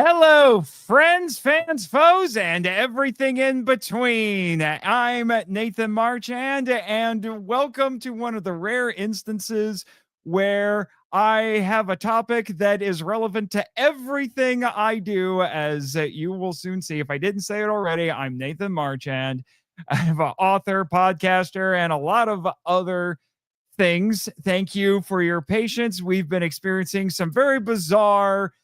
Hello, friends, fans, foes, and everything in between. I'm Nathan Marchand, and welcome to one of the rare instances where I have a topic that is relevant to everything I do, as you will soon see. If I didn't say it already, I'm Nathan Marchand. I'm an author, podcaster, and a lot of other things. Thank you for your patience. We've been experiencing some very bizarre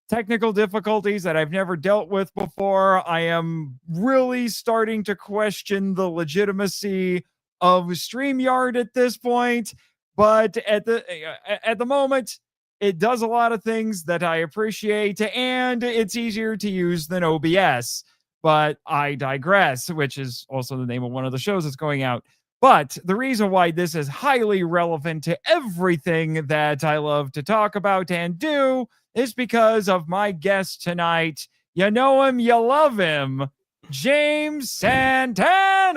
technical difficulties that I've never dealt with before. I am really starting to question the legitimacy of StreamYard at this point, but at the moment, it does a lot of things that I appreciate, and it's easier to use than OBS. But I digress, which is also the name of one of the shows that's going out. But the reason why this is highly relevant to everything that I love to talk about and do is because of my guest tonight. You know him, you love him, James Santana.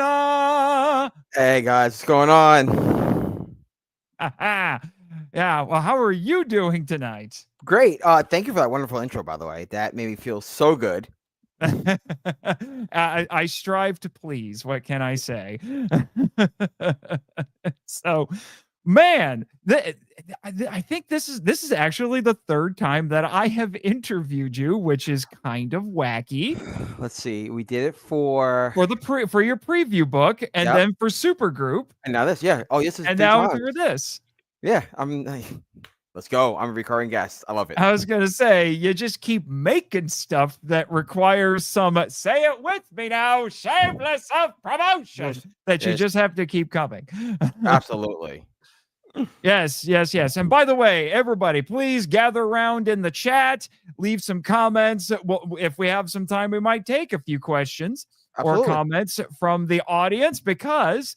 Hey guys, what's going on? Yeah, well, how are you doing tonight? Great. Thank you for that wonderful intro, by the way. That made me feel so good. I strive to please. What can I say? So, man, I think this is actually the third time that I have interviewed you, which is kind of wacky. Let's see. We did it for For your preview book, and then for Supergroup, and now this. Yeah. Oh, this is and three now times. for this. Yeah. Let's go. I'm a recurring guest. I love it. I was gonna say, you just keep making stuff that requires some, say it with me now, shameless self-promotion that you just have to keep coming. Absolutely. Yes. And by the way, everybody, please gather around in the chat, leave some comments. Well, if we have some time, we might take a few questions or comments from the audience, because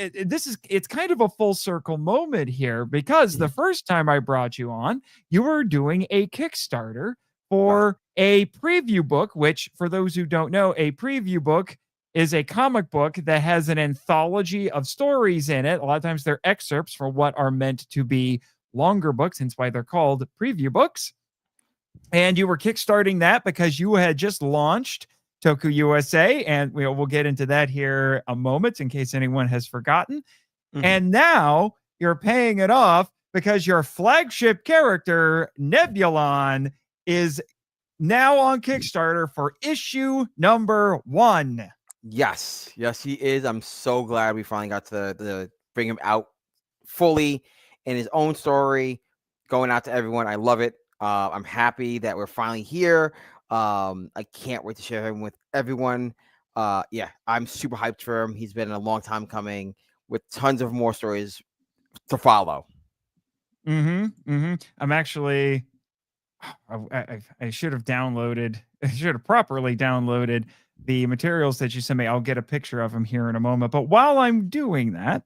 it's kind of a full circle moment here, because the first time I brought you on, you were doing a Kickstarter for a preview book, which, for those who don't know, a preview book is a comic book that has an anthology of stories in it. A lot of times they're excerpts for what are meant to be longer books, hence why they're called preview books. And you were kickstarting that because you had just launched Toku USA, and we'll get into that here a moment in case anyone has forgotten. And now you're paying it off because your flagship character, Nebulon, is now on Kickstarter for issue number 1. Yes, he is. I'm so glad we finally got to bring him out fully in his own story, going out to everyone. I love it. I'm happy that we're finally here. I can't wait to share him with everyone. I'm super hyped for him. He's been a long time coming, with tons of more stories to follow. I'm actually, I should have properly downloaded the materials that you sent me. I'll get a picture of him here in a moment. But while I'm doing that,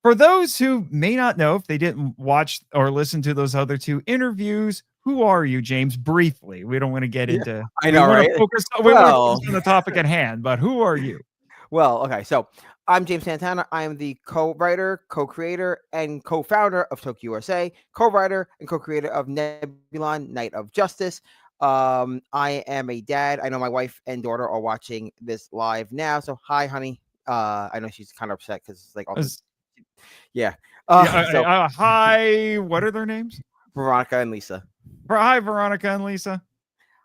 for those who may not know, if they didn't watch or listen to those other 2 interviews, who are you, James? Briefly, we don't want to get into. I know, right? We want to focus on the topic at hand. But who are you? Well, okay, so I'm James Santana. I am the co-writer, co-creator, and co-founder of Toku USA, co-writer and co-creator of Nebulon, Knight of Justice. I am a dad. I know my wife and daughter are watching this live now. So hi, honey. I know she's kind of upset because it's like all this. Yeah. Hi. What are their names? Veronica and Lisa. Hi, Veronica and Lisa.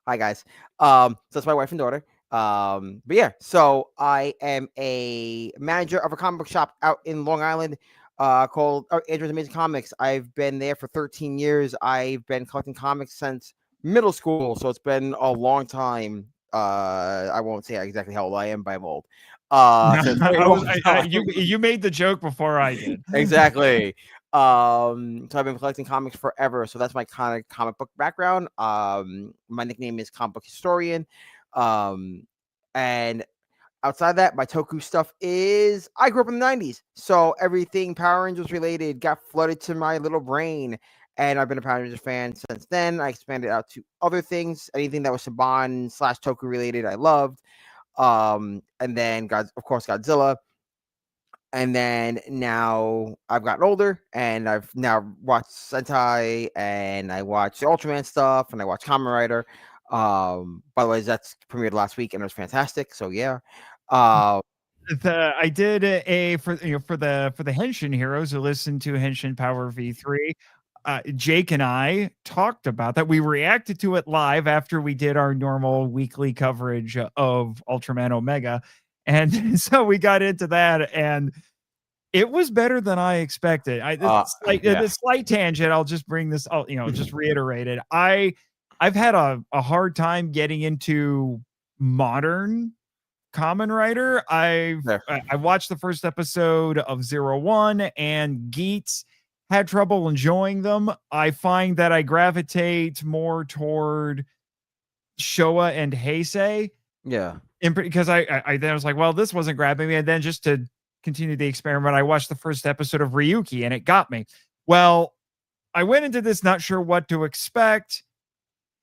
Hi, guys. So that's my wife and daughter. But yeah, so I am a manager of a comic book shop out in Long Island called Andrew's Amazing Comics. I've been there for 13 years. I've been collecting comics since middle school, so it's been a long time. I won't say exactly how old I am, but I'm old. You made the joke before I did. Exactly. So I've been collecting comics forever. So that's my kind of comic book background. My nickname is Comic Book Historian. And outside that, my Toku stuff is, I grew up in the 90s. So everything Power Rangers related got flooded to my little brain. And I've been a Power Rangers fan since then. I expanded out to other things. Anything that was Saban / Toku related, I loved. And then, of course, Godzilla. And then now I've gotten older, and I've now watched Sentai, and I watched the Ultraman stuff, and I watched Kamen Rider. By the way, that's premiered last week, and it was fantastic. So yeah, uh, I did a for for the Henshin heroes who listen to Henshin Power V3. Jake and I talked about that. We reacted to it live after we did our normal weekly coverage of Ultraman Omega, and so we got into that, and it was better than I expected. yeah, The slight tangent. I'll just bring this. Just reiterate it. I've had a hard time getting into modern Common Rider. yeah, I watched the first episode of 01 and Geets had trouble enjoying them. I find that I gravitate more toward Showa and Heisei, yeah, because I then was like, well, this wasn't grabbing me, and then just to continue the experiment, I watched the first episode of Ryuki and it got me. Well, I went into this not sure what to expect,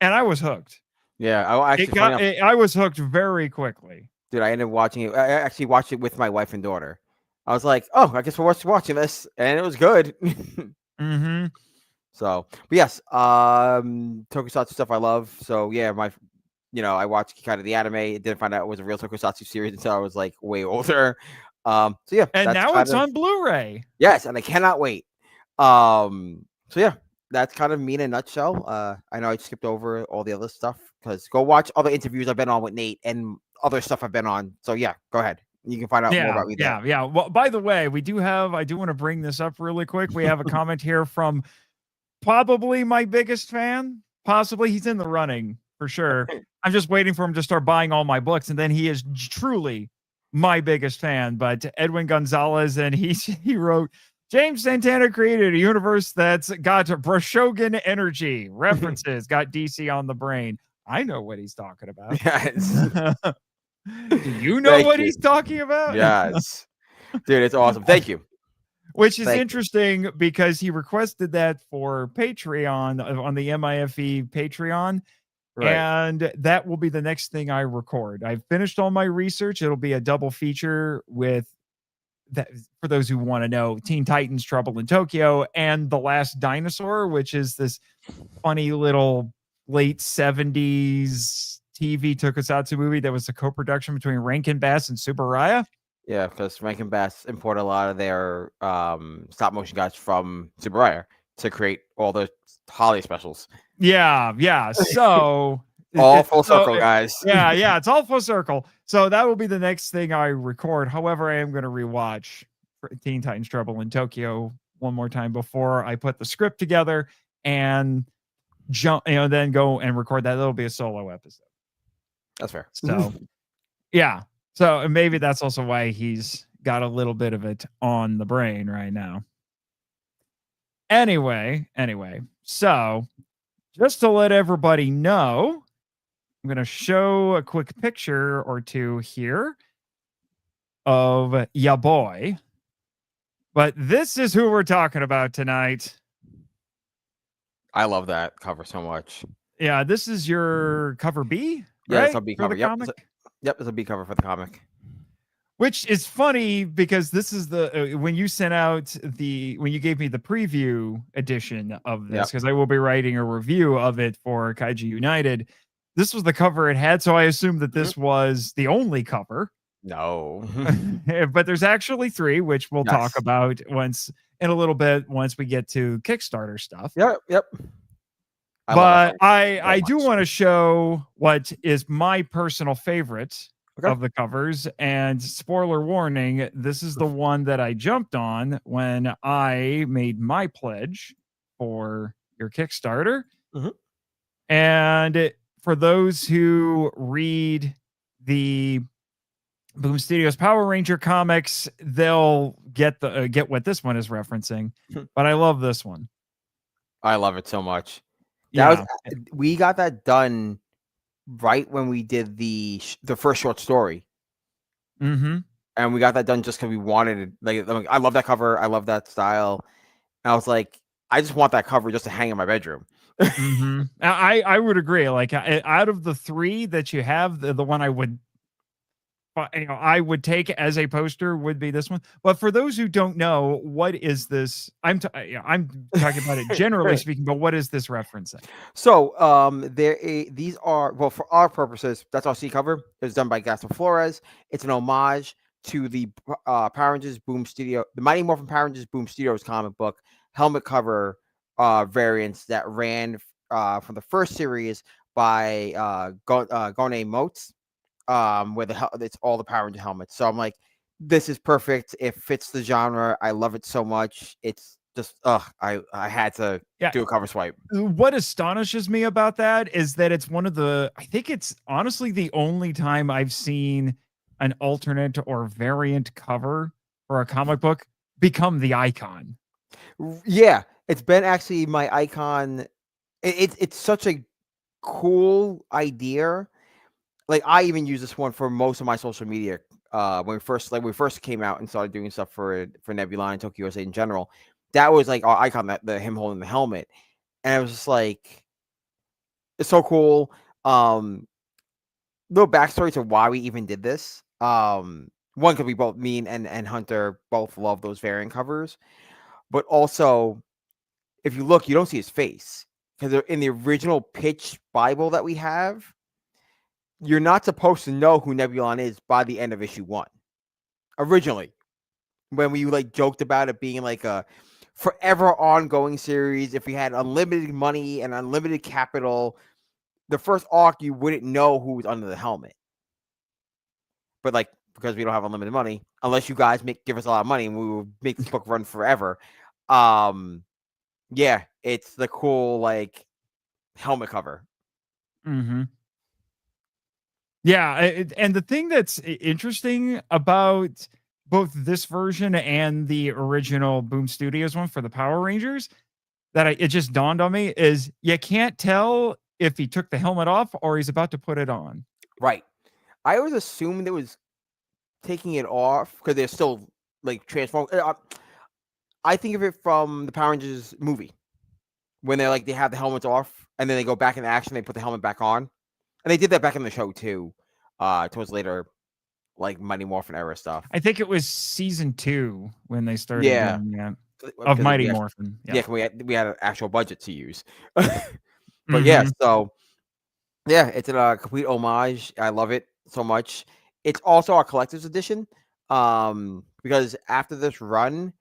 and I was hooked. yeah. I was hooked very quickly. Dude, I ended up watching it. I actually watched it with my wife and daughter. I was like, oh, I guess we're watching this, and it was good. Mm-hmm. So, but yes, tokusatsu stuff I love. So yeah, I watched kind of the anime. Didn't find out it was a real tokusatsu series until I was like way older. So yeah, And that's now it's on Blu-ray. yes, and I cannot wait. So yeah, that's kind of me in a nutshell. I know I skipped over all the other stuff because go watch other interviews I've been on with Nate and other stuff I've been on. So yeah, go ahead. You can find out more about me there. Yeah. Well, by the way, I do want to bring this up really quick. We have a comment here from probably my biggest fan. Possibly he's in the running for sure. I'm just waiting for him to start buying all my books, and then he is truly my biggest fan. But Edwin Gonzalez, and he wrote, James Santana created a universe that's got Brashogun energy references, got DC on the brain. I know what he's talking about. Yes. Do you know what he's talking about? Yes. Dude, it's awesome. Thank you. Which is interesting because he requested that for Patreon on the MIFE Patreon. Right. And that will be the next thing I record. I've finished all my research. It'll be a double feature with that, for those who want to know, Teen Titans Trouble in Tokyo and The Last Dinosaur, which is this funny little late 70s TV tokusatsu movie that was a co-production between Rankin Bass and Tsuburaya. Yeah, because Rankin Bass imported a lot of their stop motion guys from Tsuburaya to create all the holiday specials. Yeah. So all full circle, guys. Yeah, it's all full circle. So that will be the next thing I record. However, I am going to rewatch Teen Titans Trouble in Tokyo one more time before I put the script together and then go and record that. That'll be a solo episode. That's fair. So yeah. So maybe that's also why he's got a little bit of it on the brain right now. Anyway, so just to let everybody know, I'm going to show a quick picture or two here of ya boy. But this is who we're talking about tonight. I love that cover so much. Yeah, this is your cover B, yeah, right? It's a B cover. Yep, it's a B cover for the comic. Which is funny because this is the when you sent out when you gave me the preview edition of this, because I will be writing a review of it for Kaiju United. This was the cover it had, so I assumed that this was the only cover. No, but there's actually 3, which we'll talk about in a little bit once we get to Kickstarter stuff. Yep. But I do want to show what is my personal favorite of the covers, and spoiler warning, this is the one that I jumped on when I made my pledge for your Kickstarter. And for those who read the Boom Studios Power Ranger comics, they'll get what this one is referencing. But I love this one. I love it so much. We got that done right when we did the first short story. And we got that done just because we wanted it. Like, I love that cover. I love that style. And I was like, I just want that cover just to hang in my bedroom. I would agree. Like, out of the 3 that you have, the one I would I would take as a poster would be this one. But for those who don't know, what is this? I'm talking about it generally speaking, but what is this referencing? So, these are, well, for our purposes, that's our C cover. It was done by Gaston Flores. It's an homage to the Power Rangers Boom Studio, the Mighty Morphin Power Rangers Boom Studios comic book helmet cover variants that ran from the first series by Gone Motes, where it's all the Power Ranger helmets. So I'm like, this is perfect. It fits the genre. I love it so much. It's just, I had to do a cover swipe. What astonishes me about that is that it's I think it's honestly the only time I've seen an alternate or variant cover for a comic book become the icon. Yeah, it's been actually my icon. It's such a cool idea. Like, I even use this one for most of my social media. When we first came out and started doing stuff for Nebulon and Tokyo USA in general, that was like our icon, that him holding the helmet, and it was just like, it's so cool. Little backstory to why we even did this. One, because we both, me and Hunter, both love those variant covers, but also, if you look, you don't see his face, because in the original pitch Bible that we have, you're not supposed to know who Nebulon is by the end of issue 1. Originally, when we like joked about it being like a forever ongoing series, if we had unlimited money and unlimited capital, the first arc you wouldn't know who was under the helmet. But like, because we don't have unlimited money, unless you guys give us a lot of money, and we will make this book run forever. Yeah, it's the cool like helmet cover. Mm-hmm. Yeah, and the thing that's interesting about both this version and the original Boom Studios one for the Power Rangers, that it just dawned on me, is you can't tell if he took the helmet off or he's about to put it on. Right. I always assumed it was taking it off because they're still like transformed. I think of it from the Power Rangers movie, when they're like, they have the helmets off and then they go back in action, they put the helmet back on. And they did that back in the show too, towards later, like Mighty Morphin era stuff. I think it was season 2 when they started doing that. Of Because Mighty Morphin. Yeah, we had an actual budget to use. But yeah, so yeah, it's a complete homage. I love it so much. It's also our collector's edition, because after this run,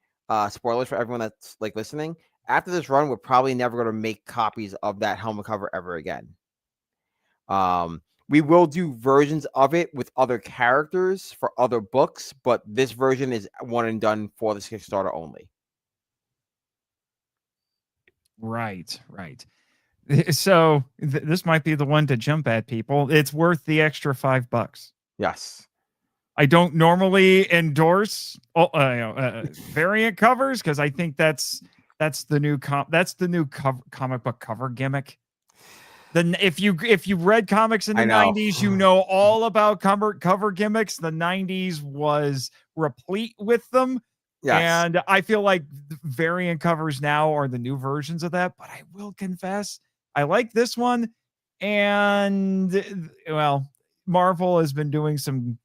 spoilers for everyone that's like listening, after this run, we're probably never going to make copies of that helmet cover ever again. We will do versions of it with other characters for other books, but this version is one and done for this Kickstarter only. Right. So this might be the one to jump at, people. It's worth the extra $5. Yes. I don't normally endorse variant covers because I think that's the new comic book cover gimmick. Then if you read comics in the 90s, you know all about cover gimmicks. The 90s was replete with them. Yes. And I feel like variant covers now are the new versions of that, but I will confess, I like this one. And well, Marvel has been doing some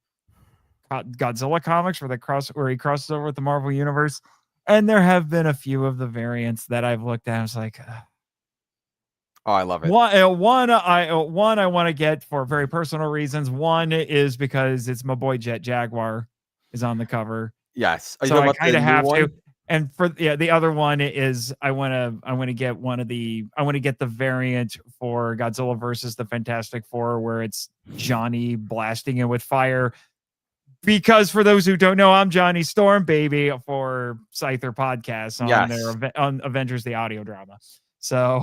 Godzilla comics where he crosses over with the Marvel universe, and there have been a few of the variants that I've looked at. I was like, oh, I love it. One I want to get for very personal reasons. One is because it's my boy Jet Jaguar is on the cover. Yes. So I kind of have to. And for the other one is I want to get the variant for Godzilla versus the Fantastic Four, where it's Johnny blasting it with fire. Because for those who don't know, I'm Johnny Storm, baby, for Scyther podcast on Avengers the audio drama. So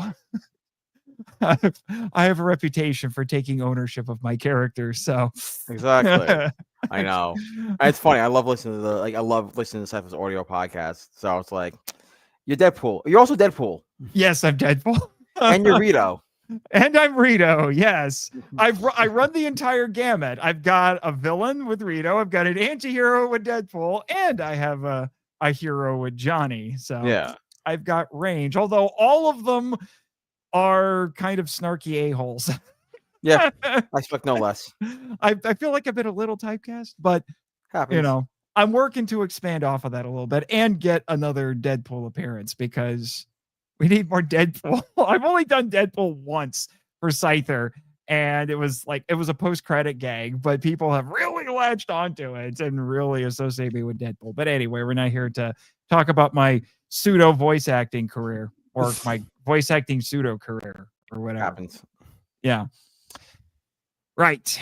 I have a reputation for taking ownership of my characters. So exactly. I know. It's funny. I love listening to Scyther's audio podcast. So it's like, you're Deadpool. You're also Deadpool. Yes, I'm Deadpool. And you're Rito. And I'm Rito. Yes. I run the entire gamut. I've got a villain with Rito. I've got an anti-hero with Deadpool, and I have a hero with Johnny. So yeah, I've got range, although all of them are kind of snarky a-holes. Yeah, I expect no less. I feel like I've been a little typecast, but Happens. I'm working to expand off of that a little bit and get another Deadpool appearance because we need more Deadpool. I've only done Deadpool once for Scyther, and it was a post-credit gag, but people have really latched onto it and really associate me with Deadpool. But anyway, we're not here to talk about my pseudo voice acting career or my voice acting pseudo career or whatever. Happens. Yeah. Right.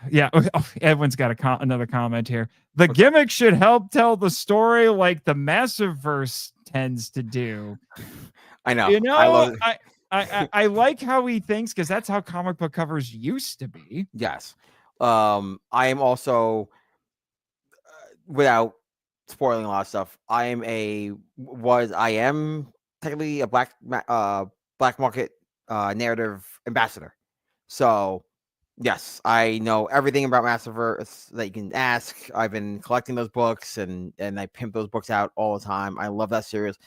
Yeah. Oh, Edwin's got another comment here. The gimmick should help tell the story like the Massiveverse tends to do. I know. I love it. I like how he thinks because that's how comic book covers used to be. Yes. I am also, without spoiling a lot of stuff, I am technically a black market narrative ambassador. So yes, I know everything about Massiveverse that you can ask. I've been collecting those books and I pimp those books out all the time. I love that series.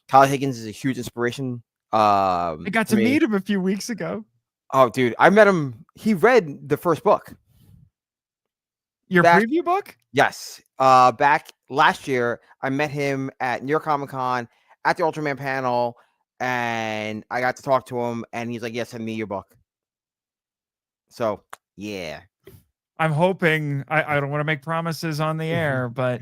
Tyler Higgins is a huge inspiration. I got to meet him a few weeks ago. Oh, dude, I met him. He read the first book. Your preview book? Yes. Back last year, I met him at New York Comic Con at the Ultraman panel, and I got to talk to him, and he's like, "Yes, send me your book." So, yeah. I'm hoping. I don't want to make promises on the air, but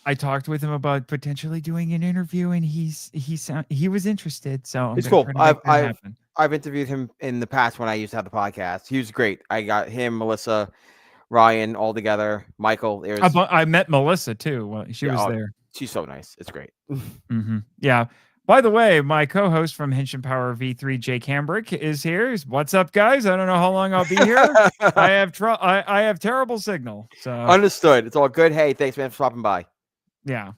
I talked with him about potentially doing an interview, and he was interested. So it's cool. I've interviewed him in the past when I used to have the podcast. He was great. I got him, Melissa, Ryan all together. Michael. I met Melissa too. Well, she was there. She's so nice. It's great. Yeah. By the way, my co-host from Henshin Power V3, Jake Hambrick, is here. What's up, guys? I don't know how long I'll be here. I have terrible signal. So understood. It's all good. Hey, thanks, man, for stopping by. Yeah.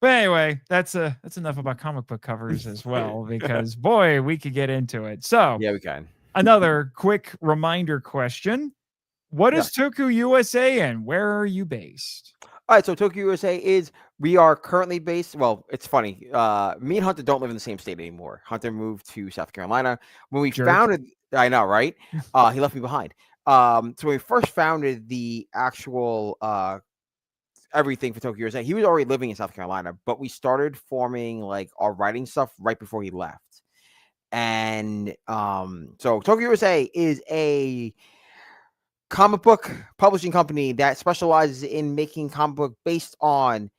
But anyway, that's enough about comic book covers as well, because boy, we could get into it. So yeah, we can. Another quick reminder question. What is Toku USA and where are you based? All right, so Toku USA we are currently based. Well, it's funny. Me and Hunter don't live in the same state anymore. Hunter moved to South Carolina. When we founded, I know, right? He left me behind. So when we first founded the actual everything for Toku USA, he was already living in South Carolina, but we started forming like our writing stuff right before he left. And so Toku USA is a comic book publishing company that specializes in making comic book based on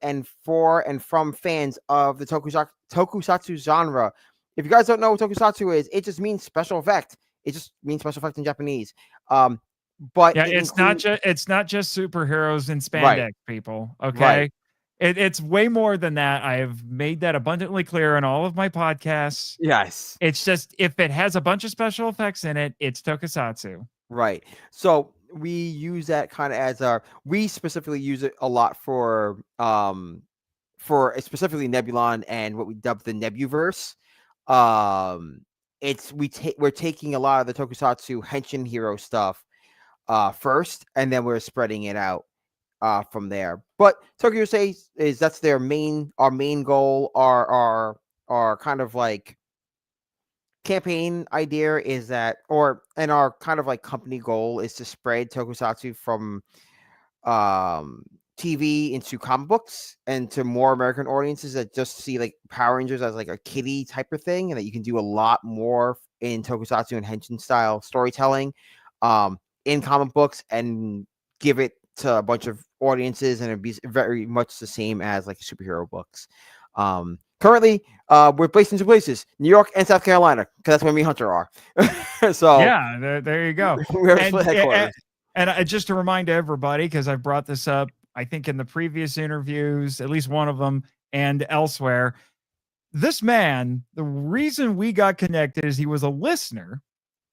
and for and from fans of the tokusatsu genre. If you guys don't know what tokusatsu is, it just means special effect. It just means special effect in Japanese. But yeah, it's not just superheroes and spandex, people. Okay. It's way more than that. I've made that abundantly clear in all of my podcasts. Yes. It's just if it has a bunch of special effects in it, it's tokusatsu. Right. So we use that kind of as we specifically use it a lot for specifically Nebulon and what we dubbed the Nebuverse. We're taking a lot of the tokusatsu Henshin hero stuff first, and then we're spreading it out from there. But Toku USA that's our main goal, our kind of like campaign idea is that, and our kind of like company goal is to spread tokusatsu from TV into comic books and to more American audiences that just see like Power Rangers as like a kiddie type of thing, and that you can do a lot more in tokusatsu and Henshin style storytelling in comic books and give it to a bunch of audiences, and it'd be very much the same as like superhero books. Currently, we're based in two places, New York and South Carolina, because that's where me and Hunter are. So yeah, there you go. We're split headquarters. And just to remind everybody, because I've brought this up, I think in the previous interviews, at least one of them, and elsewhere, this man, the reason we got connected is he was a listener.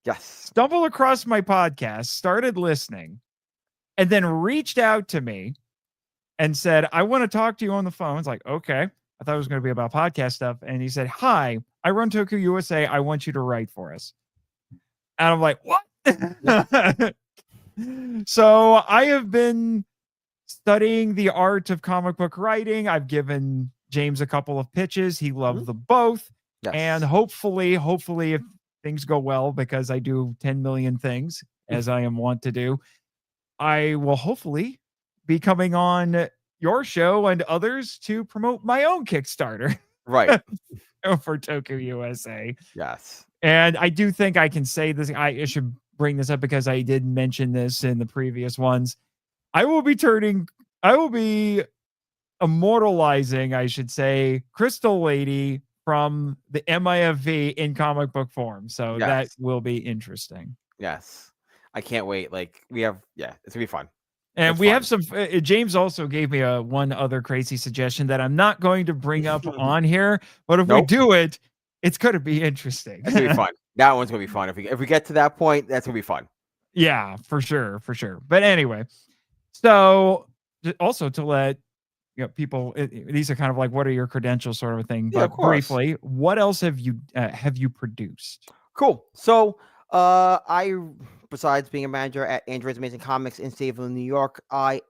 Yes. Stumbled across my podcast, started listening, and then reached out to me and said, I want to talk to you on the phone. It's like, okay. I thought it was going to be about podcast stuff. And he said, hi, I run Toku USA. I want you to write for us. And I'm like, what? So I have been studying the art of comic book writing. I've given James a couple of pitches. He loved them both. Yes. And hopefully, if things go well, because I do 10 million things, as I am wont to do, I will hopefully be coming on your show and others to promote my own Kickstarter Right. for Toku USA. Yes. And I do think I can say this. I should bring this up because I did mention this in the previous ones. I will be immortalizing, I should say, Crystal Lady from the MIFV in comic book form. So that Yes. will be interesting. Yes. I can't wait. Like it's gonna be fun. And It's we fun. have some. James also gave me a one other crazy suggestion that I'm not going to bring up on here, but if we Nope. do it, it's going to be interesting. It's gonna be fun. That one's gonna be fun. If we get to that point, that's gonna be fun. Yeah, for sure, for sure. But anyway, so also to let people, these are kind of like, what are your credentials, sort of a thing. Yeah, of But course. briefly, what else have you produced? Cool. So, I besides being a manager at Android's Amazing Comics in Stavelin, New York, I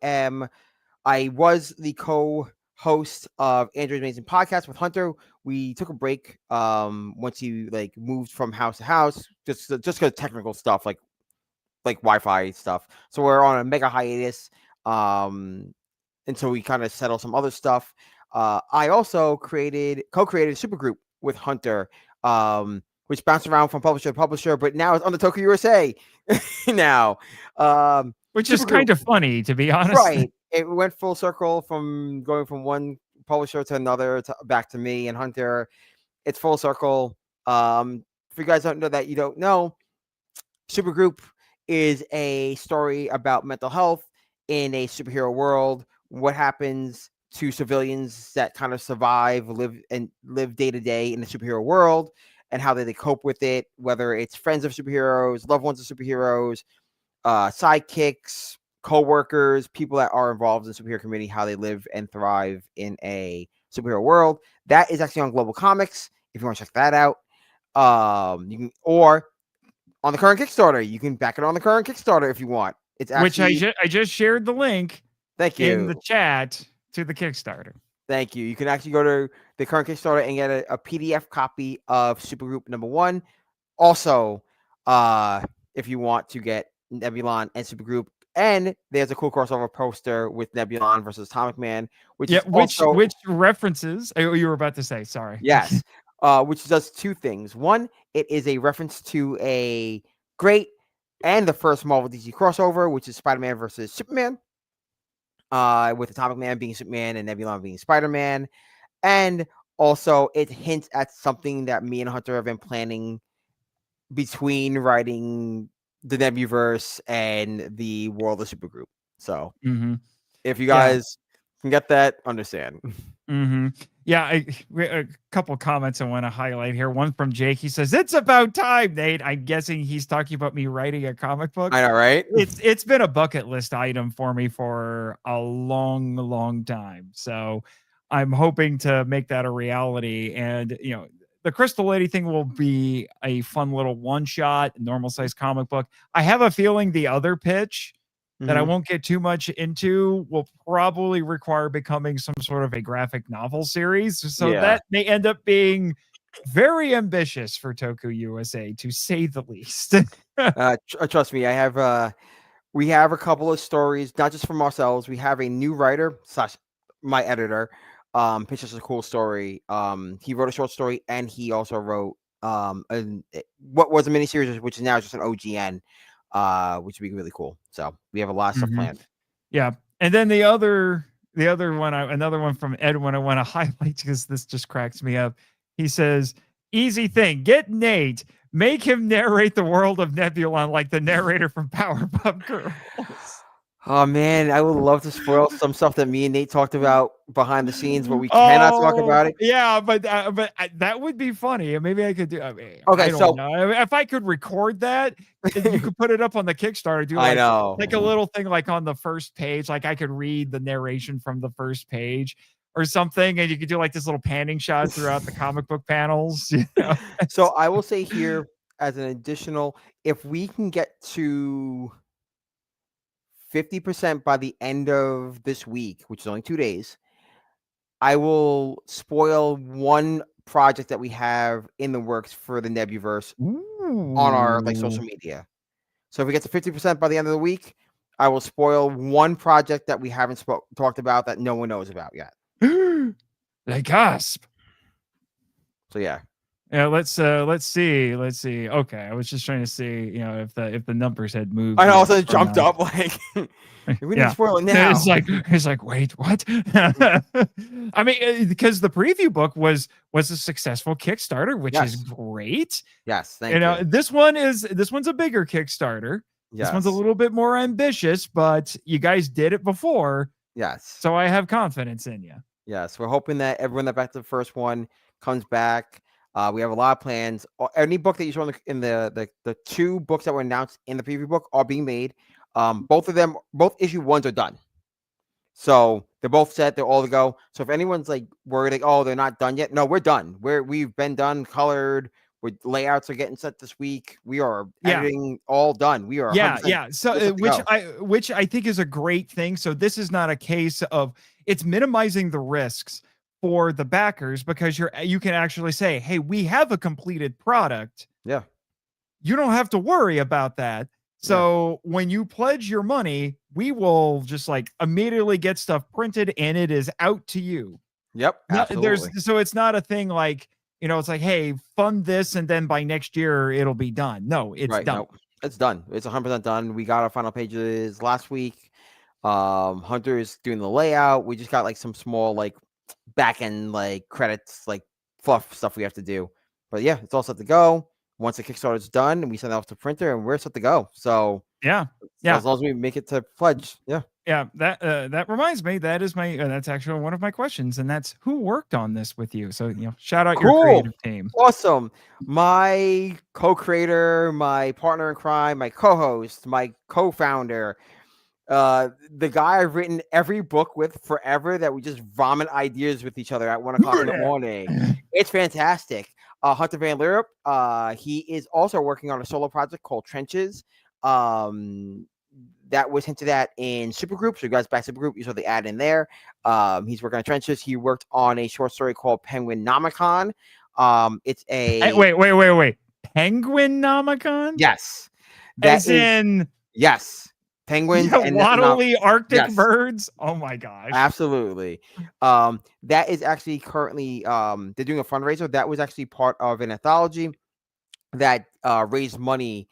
was the co-host of Android's Amazing Podcast with Hunter. We took a break once he like moved from house to house, just because technical stuff like Wi-Fi stuff. So we're on a mega hiatus until we kind of settle some other stuff. I also co-created a supergroup with Hunter, which bounced around from publisher to publisher, but now it's on the Toku USA now. Which is kind of funny, to be honest. Right. It went full circle from going from one publisher to another back to me and Hunter. It's full circle. If you guys don't know that, you don't know, Supergroup is a story about mental health in a superhero world. What happens to civilians that kind of survive, live day to day in the superhero world, and how they cope with it, whether it's friends of superheroes, loved ones of superheroes, sidekicks, co-workers, people that are involved in the superhero community, how they live and thrive in a superhero world. That is actually on Global Comics. If you want to check that out, you can, or on the current Kickstarter, you can back it on the current Kickstarter if you want. It's actually, which I just shared the link. Thank you. In the chat to the Kickstarter. Thank you. You can actually go to the current Kickstarter and get a PDF copy of Supergroup #1. Also, if you want to get Nebulon and Supergroup, and there's a cool crossover poster with Nebulon versus Atomic Man, which references. Oh, you were about to say, sorry. Yes, which does two things. One, it is a reference to a great and the first Marvel DC crossover, which is Spider-Man versus Superman. With Atomic Man being Superman and Nebulon being Spider-Man. And also it hints at something that me and Hunter have been planning between writing the Nebuverse and the world of Supergroup. So if you guys can get that, understand. Yeah, a couple comments I want to highlight here. One from Jake. He says, "It's about time, Nate." I'm guessing he's talking about me writing a comic book. I know, right? It's been a bucket list item for me for a long, long time. So I'm hoping to make that a reality. And the Crystal Lady thing will be a fun little one shot, normal size comic book. I have a feeling the other pitch that I won't get too much into will probably require becoming some sort of a graphic novel series. So that may end up being very ambitious for Toku USA, to say the least. Trust me, we have a couple of stories, not just from ourselves. We have a new writer / my editor, pitched us a cool story. He wrote a short story, and he also wrote what was a miniseries, which is now just an OGN. Which would be really cool. So we have a lot of stuff planned. Yeah. And then the other one, another one from Edwin I want to highlight because this just cracks me up. He says, "Easy thing, get Nate, make him narrate the world of Nebulon like the narrator from Powerpuff Girls." Oh man, I would love to spoil some stuff that me and Nate talked about behind the scenes, but we cannot talk about it. Yeah, but that would be funny. Maybe I could do. Okay, I don't know. If I could record that, you could put it up on the Kickstarter. Do I know, like a little thing like on the first page, like I could read the narration from the first page or something, and you could do like this little panning shot throughout the comic book panels. So I will say here as an additional, if we can get to 50% by the end of this week, which is only 2 days, I will spoil one project that we have in the works for the Nebuverse on our like social media. So if we get to 50% by the end of the week, I will spoil one project that we haven't talked about that no one knows about yet. Like gasp. So yeah. Yeah, let's see. Okay, I was just trying to see, if the numbers had moved. I yet also or jumped not. up like we need to Yeah. spoil it now. It's like, wait, what? I mean, because the preview book was a successful Kickstarter, which is Yes. great. Yes, thank you. This one's a bigger Kickstarter. This one's a Yes. little bit more ambitious, but you guys did it before, Yes. so I have confidence in you. Yes. We're hoping that everyone that backed the first one comes back. We have a lot of plans. Any book that you saw in the two books that were announced in the preview book are being made. Both of them, both issue ones are done. So they're both set. They're all to go. So if anyone's like worried, like, oh, they're not done yet. No, we're done. We've been done, colored. Layouts are getting set this week. We are editing all done. We are 100% So which I think is a great thing. So this is not a case of it's minimizing the risks for the backers because you can actually say, hey, we have a completed product. Yeah. You don't have to worry about that. So when you pledge your money, we will just like immediately get stuff printed and it is out to you. Yep. Absolutely. So it's not a thing like, it's like, hey, fund this and then by next year it'll be done. No, it's done. Nope. It's done. It's 100% done. We got our final pages last week. Hunter is doing the layout. We just got like some small like back end like credits, like fluff stuff we have to do. But yeah, it's all set to go. Once the Kickstarter is done, we send it off to printer and we're set to go. So yeah. As long as we make it to pledge, yeah. That reminds me. That is my. That's actually one of my questions, and that's who worked on this with you. So shout out your creative team. Awesome. My co-creator, my partner in crime, my co-host, my co-founder, the guy I've written every book with forever that we just vomit ideas with each other at 1:00 in the morning. It's fantastic. Hunter Van Leerup, he is also working on a solo project called Trenches. That was hinted at in Supergroup. So you guys back Supergroup, you saw the ad in there. He's working on Trenches. He worked on a short story called Penguin Nomicon. It's a wait. Penguin Nomicon? Yes. Yes. Penguins and waddly Arctic birds. Oh my gosh. Absolutely. That is actually currently they're doing a fundraiser. That was actually part of an anthology that raised money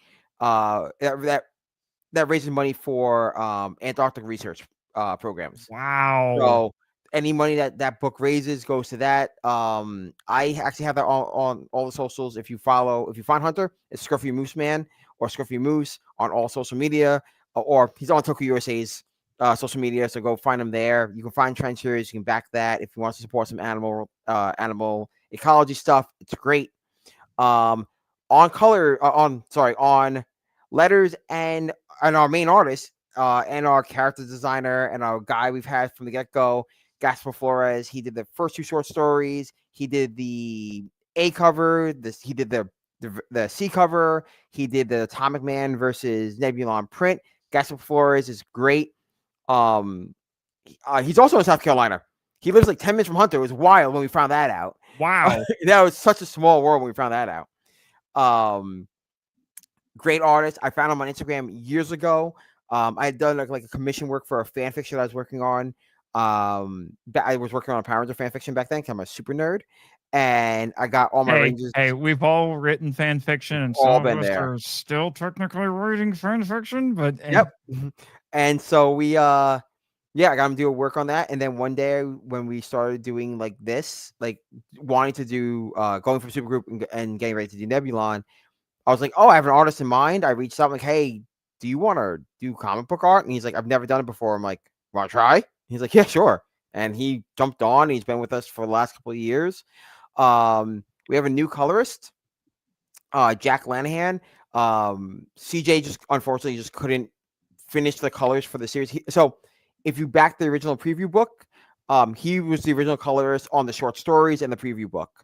that raises money for Antarctic research programs. Wow. So any money that book raises goes to that. I actually have that on all the socials. If you find Hunter, it's Scruffy Moose Man or Scruffy Moose on all social media, or he's on Toku USA's social media. So go find him there. You can find Trenchers. You can back that if you want to support some animal ecology stuff. It's great. On letters and our main artist and our character designer and our guy we've had from the get-go, Gaspar Flores. He did the first two short stories. He did the A cover. He did the C cover. He did the Atomic Man versus Nebulon print. Gaspar Flores is great. He's also in South Carolina. He lives like 10 minutes from Hunter. It was wild when we found that out. Wow. That was such a small world when we found that out. Great artist. I found him on Instagram years ago. I had done like a commission work for a fan fiction I was working on. I was working on a Power Ranger fan fiction back then because I'm a super nerd. And I got all my Rangers. Hey, we've all written fan fiction, and some of us are still technically writing fan fiction, but yep. And so we I got him to do a work on that. And then one day when we started doing like this, like wanting to do going from Supergroup and getting ready to do Nebulon, I was like, oh, I have an artist in mind. I reached out, I'm like, hey, do you want to do comic book art? And he's like, I've never done it before. I'm like, want to try? He's like, yeah, sure. And he jumped on. He's been with us for the last couple of years. We have a new colorist, Jack Lanahan. CJ just unfortunately just couldn't finish the colors for the series. So if you back the original preview book, he was the original colorist on the short stories and the preview book.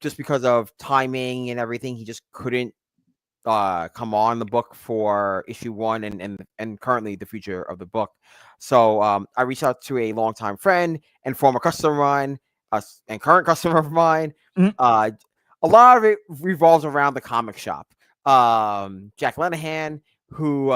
Just because of timing and everything, he just couldn't come on the book for issue 1 and currently the future of the book. So I reached out to a longtime friend and former customer of mine, and current customer of mine. Mm. A lot of it revolves around the comic shop. Jack Lenahan, who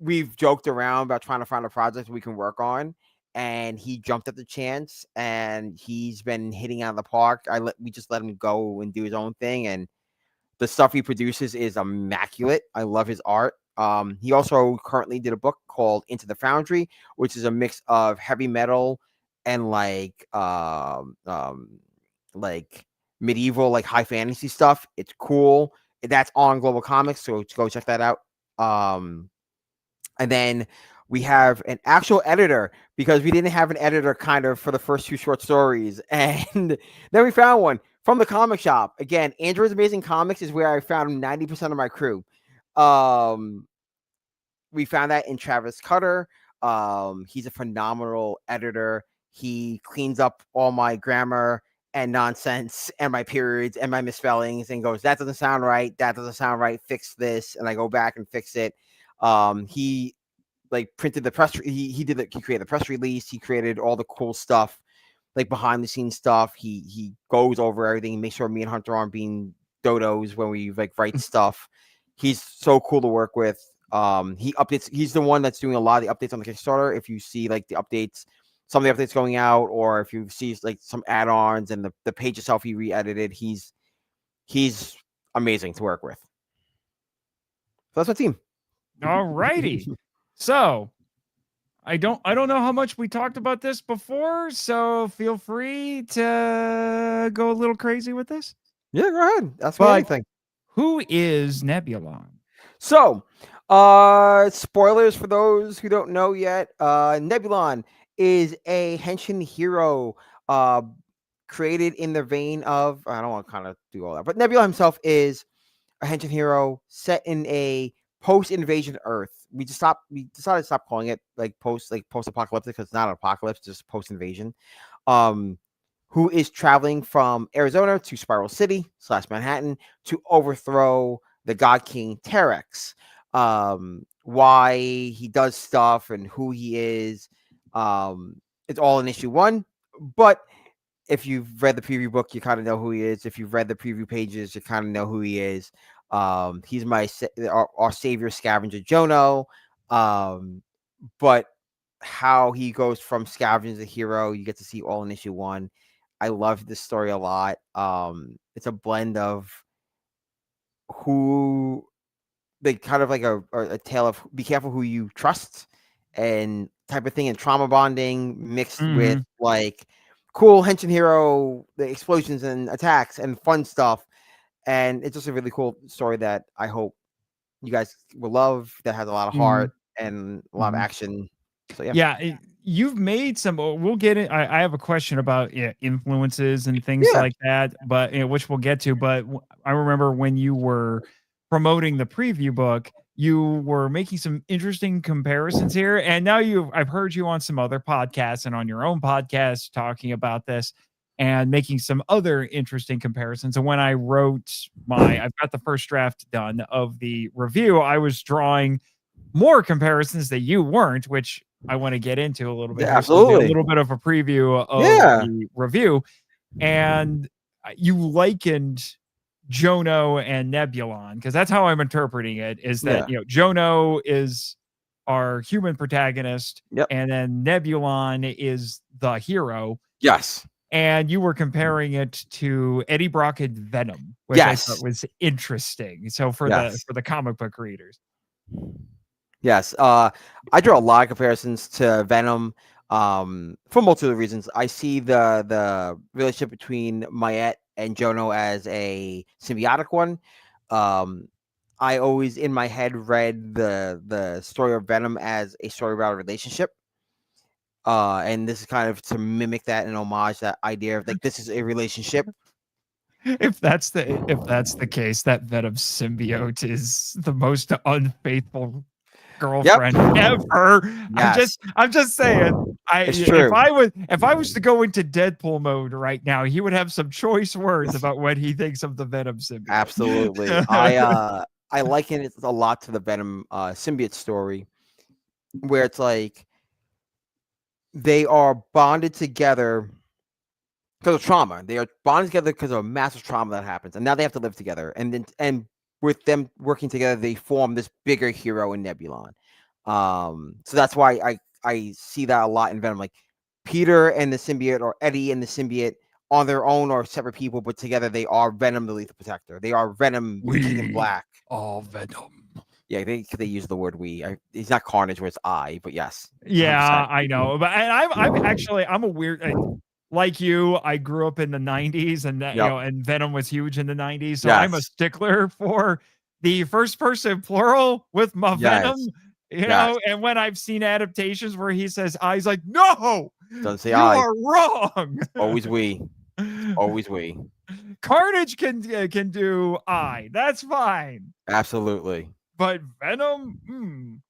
we've joked around about trying to find a project we can work on, and he jumped at the chance, and he's been hitting out of the park. We just let him go and do his own thing, and the stuff he produces is immaculate. I love his art. He also currently did a book called Into the Foundry, which is a mix of heavy metal and like medieval, like high fantasy stuff. It's cool. That's on Global Comics, so go check that out. And then we have an actual editor, because we didn't have an editor kind of for the first 2 short stories. And then we found one from the comic shop. Again, Andrew's Amazing Comics is where I found 90% of my crew. We found that in Travis Cutter. He's a phenomenal editor. He cleans up all my grammar and nonsense and my periods and my misspellings and goes, that doesn't sound right. That doesn't sound right. Fix this. And I go back and fix it. He like printed the press. He created the press release. He created all the cool stuff, like behind the scenes stuff. He goes over everything, makes sure me and Hunter aren't being dodos when we like write stuff. He's so cool to work with. He updates. He's the one that's doing a lot of the updates on the Kickstarter. If you see like the updates, some of the updates going out, or if you see like some add-ons and the page itself he re-edited, he's amazing to work with. So that's my team. All righty. So I don't know how much we talked about this before, so feel free to go a little crazy with this. Yeah, go ahead. That's me anything. Who is Nebulon? So, spoilers for those who don't know yet. Nebulon is a Henshin hero created in the vein of, I don't want to kind of do all that, but Nebulon himself is a Henshin hero set in a post-invasion Earth. We decided to stop calling it like post-apocalyptic, because it's not an apocalypse, just post-invasion. Who is traveling from Arizona to Spiral City / Manhattan to overthrow the God King Terex. Why he does stuff and who he is, it's all in issue 1. But if you've read the preview book, you kind of know who he is. If you've read the preview pages, you kind of know who he is. He's our savior scavenger Jono. But how he goes from scavenger to hero, you get to see all in issue 1. I love this story a lot. It's a blend of who they kind of like a tale of be careful who you trust and type of thing, and trauma bonding mixed with like cool Henshin hero, the explosions and attacks and fun stuff. And it's just a really cool story that I hope you guys will love, that has a lot of heart and a lot of action. So yeah. You've made some. We'll get it. I have a question about influences and things like that, but which we'll get to. But I remember when you were promoting the preview book, you were making some interesting comparisons here, and now I've heard you on some other podcasts and on your own podcast talking about this and making some other interesting comparisons. And when I wrote I've got the first draft done of the review, I was drawing more comparisons that you weren't, which I want to get into a little bit. Yeah, absolutely. A little bit of a preview of the review. And you likened Jono and Nebulon, because that's how I'm interpreting it, is that Jono is our human protagonist, and then Nebulon is the hero. Yes. And you were comparing it to Eddie Brock and Venom, which I thought was interesting. So for the comic book readers. Yes. I draw a lot of comparisons to Venom for multiple reasons. I see the relationship between Mayette and Jono as a symbiotic one. I always in my head read the story of Venom as a story about a relationship. And this is kind of to mimic that and homage that idea of like this is a relationship. If that's the case, that Venom symbiote is the most unfaithful girlfriend ever. Yes. I'm just saying. It's true. If I was to go into Deadpool mode right now, he would have some choice words about what he thinks of the Venom symbiote. Absolutely. I liken it a lot to the Venom symbiote story, where it's like they are bonded together because of trauma. They are bonded together because of a massive trauma that happens, and now they have to live together. And with them working together, they form this bigger hero in Nebulon. So that's why I see that a lot in Venom. Like Peter and the symbiote, or Eddie and the symbiote, on their own are separate people, but together they are Venom, the Lethal Protector. They are Venom, the King in Black. All Venom. Yeah, they use the word "we." It's not Carnage, where it's I, but yes. Yeah, 100%. I know. But I'm a weird. Like you, I grew up in the 90s, and that, Yep. and Venom was huge in the 90s. So I'm a Yes. stickler for the first person plural with my Venom, Yes. know, and when I've seen adaptations where he says I, he's like, no, Doesn't say you I. are wrong. Always we. Always we. Carnage can do I. That's fine. Absolutely. But Venom,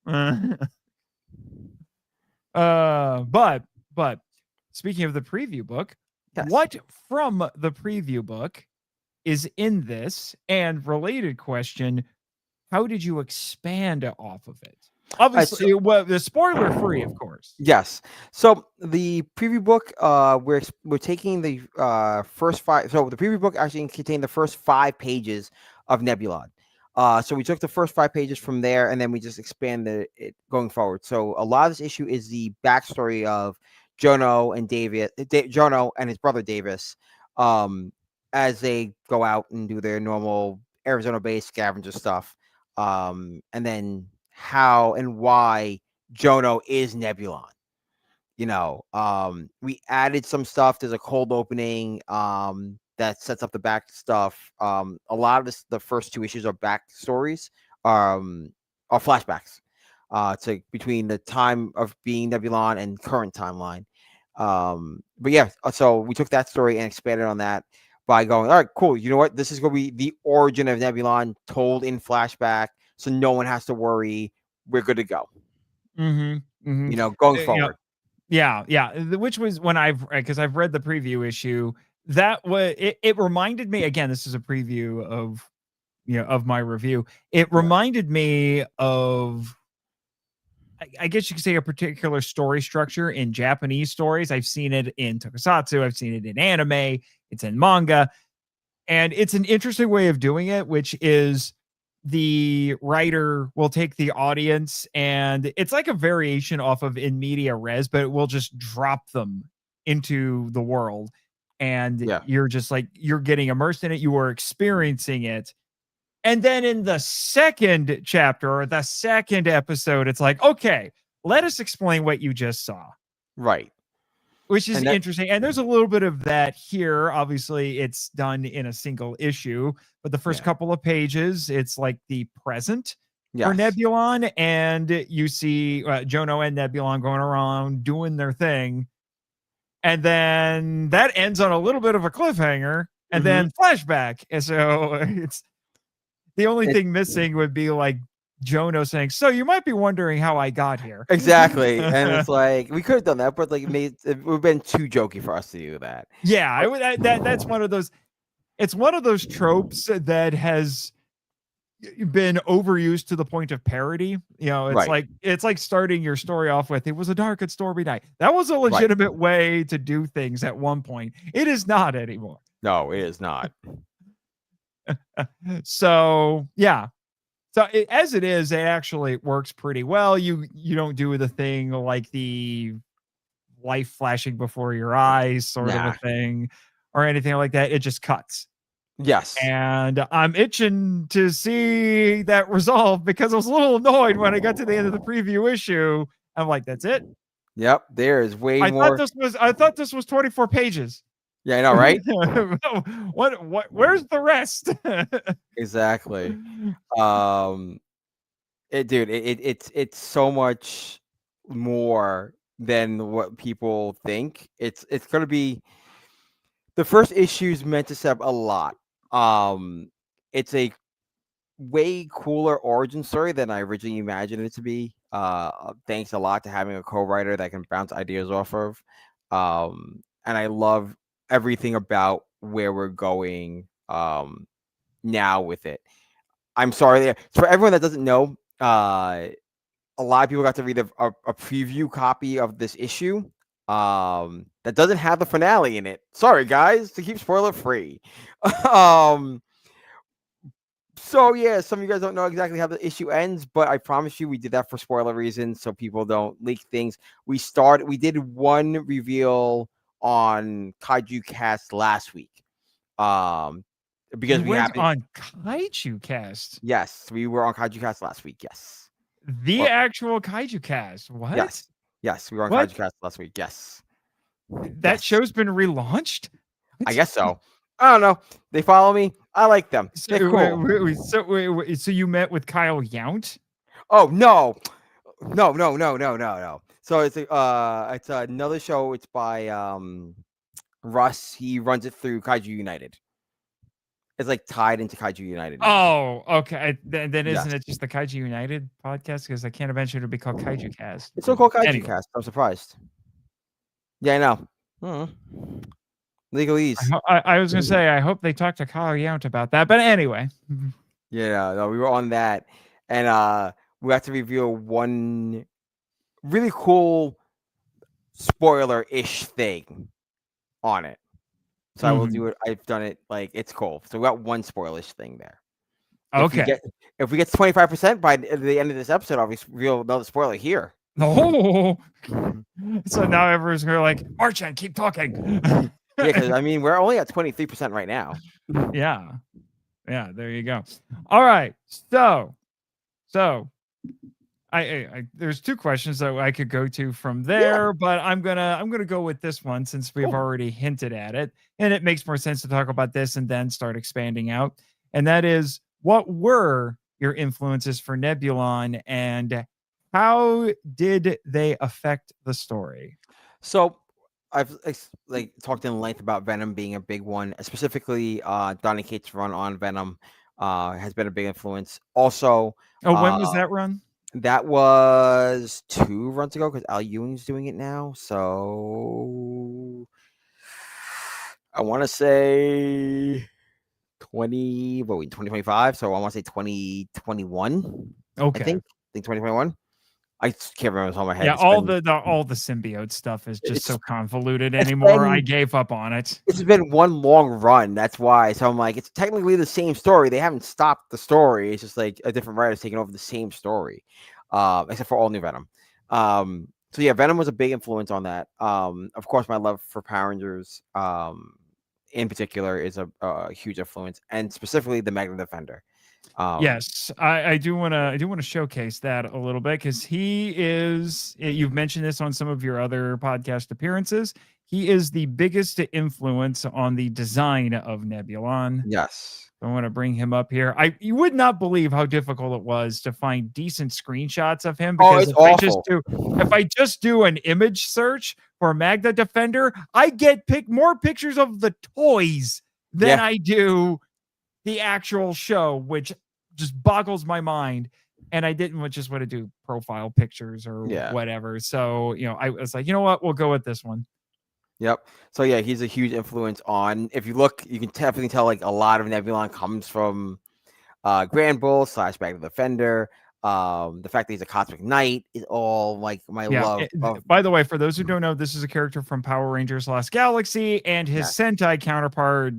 but speaking of the preview book, Yes. what from the preview book is in this? And related question, how did you expand off of it? Obviously, well, the spoiler free, of course. Yes. So the preview book, we're taking the first 5. So the preview book actually contained the first 5 pages of Nebulon. So we took the first 5 pages from there, and then we just expanded it going forward. So a lot of this issue is the backstory of Jono and Jono and his brother Davis, as they go out and do their normal Arizona-based scavenger stuff, and then how and why Jono is Nebulon. We added some stuff. There's a cold opening that sets up the back stuff. A lot of the first 2 issues are backstories, are flashbacks to between the time of being Nebulon and current timeline. But yeah, so we took that story and expanded on that by going, all right, cool. You know what? This is going to be the origin of Nebulon told in flashback, so no one has to worry. We're good to go. Going forward. Yeah. Which was when because I've read the preview issue. That was it reminded me, again, this is a preview of of my review. It reminded me of, I guess you could say, a particular story structure in Japanese stories. I've seen it in tokusatsu, I've seen it in anime, it's in manga, and it's an interesting way of doing it, which is the writer will take the audience, and it's like a variation off of in media res, but it will just drop them into the world, and you're just like, you're getting immersed in it, you are experiencing it. And then in the second chapter, or the second episode, it's like, okay, let us explain what you just saw. Right. Which is interesting. And there's a little bit of that here. Obviously, it's done in a single issue, but the first couple of pages, it's like the present for Nebulon. And you see Jono and Nebulon going around doing their thing. And then that ends on a little bit of a cliffhanger, and then flashback. And so it's the only thing missing would be like Jono saying, so you might be wondering how I got here. Exactly. And it's like, we could have done that, but like it would have been too jokey for us to do that. Yeah, that's one of those. It's one of those tropes that has been overused to the point of parody. It's like starting your story off with, it was a dark and stormy night. That was a legitimate way to do things at one point. It is not anymore. No, it is not. So yeah. So as it is, it actually works pretty well. You don't do the thing like the life flashing before your eyes sort of a thing or anything like that. It just cuts. Yes. And I'm itching to see that resolve, because I was a little annoyed when I got to the end of the preview issue. I'm like, that's it? Yep. There is way more. I thought this was 24 pages. Yeah, I know, right? What where's the rest? Exactly. It's so much more than what people think. It's going to be, the first issue is meant to set up a lot. It's a way cooler origin story than I originally imagined it to be. Thanks a lot to having a co-writer that can bounce ideas off of. And I love everything about where we're going now with it. I'm sorry, for everyone that doesn't know, a lot of people got to read a preview copy of this issue. that doesn't have the finale in it. Sorry, guys, to keep spoiler free. um, so yeah, some of you guys don't know exactly how the issue ends, but I promise you, we did that for spoiler reasons, so people don't leak things. We did one reveal on Kaiju Cast last week. Because You we went happened. on Kaiju Cast. Yes, we were on Kaiju Cast last week. Yes. The Or, actual Kaiju Cast. What? yes, we were on What? Kaiju Cast last week. Yes. That Yes. show's been relaunched? I What? guess so. I don't know. They follow me. I like them. They're cool. So you met with Kyle Yount? Oh no. No. So it's another show. It's by Russ. He runs it through Kaiju United. It's like tied into Kaiju United now. Oh, okay. Then Yes. isn't it just the Kaiju United podcast? Because I can't imagine it would be called Kaiju Cast. It's still called Kaiju Anyway, Cast. I'm surprised. Yeah, I know. Legalese. I was gonna say I hope they talk to Kyle Yount about that. But anyway, Yeah, no, we were on that, and we have to reveal one really cool spoiler-ish thing on it. So I will do it. I've done it. Like, it's cool. So we got one spoilish thing there. Okay. If we get to 25% by the end of this episode, I'll reveal another spoiler here. Oh, so now everyone's gonna like, Marchan, keep talking. Yeah, because I mean, we're only at 23% right now. Yeah. There you go. All right. So I there's two questions that I could go to from there, but I'm gonna go with this one since we've Cool. already hinted at it, and it makes more sense to talk about this and then start expanding out. And that is, what were your influences for Nebulon, and how did they affect the story? So I've like talked in length about Venom being a big one, specifically Donny Cates' run on Venom has been a big influence. Also, Oh, when was that run? that was 2 runs ago because Al Ewing's doing it now. So I want to say 2025. So I want to say 2021. Okay. I think 2021. I can't remember off the top of my head. Yeah, It's all been- the symbiote stuff is just so It's- convoluted it's anymore. I been- gave up on it. It's been one long run. That's why. So I'm like, it's technically the same story. They haven't stopped the story. It's just like a different writer's taking over the same story, except for All New Venom. So yeah, Venom was a big influence on that. Of course, my love for Power Rangers, in particular, is a huge influence, and specifically the Magna Defender. Yes, I do want to showcase that a little bit because he is. You've mentioned this on some of your other podcast appearances. He is the biggest influence on the design of Nebulon. Yes. I want to bring him up here. You would not believe how difficult it was to find decent screenshots of him because it's awful. if I just do an image search for Magna Defender, I get more pictures of the toys than I do the actual show, which just boggles my mind. And I didn't just want to do profile pictures or whatever. So, I was like, you know what? We'll go with this one. Yep. So yeah, he's a huge influence on. If you look, you can definitely tell like a lot of Nebulon comes from Grand Bull / Magna Defender. The fact that he's a Cosmic Knight is all like my love. By the way, for those who don't know, this is a character from Power Rangers Lost Galaxy, and his Sentai counterpart,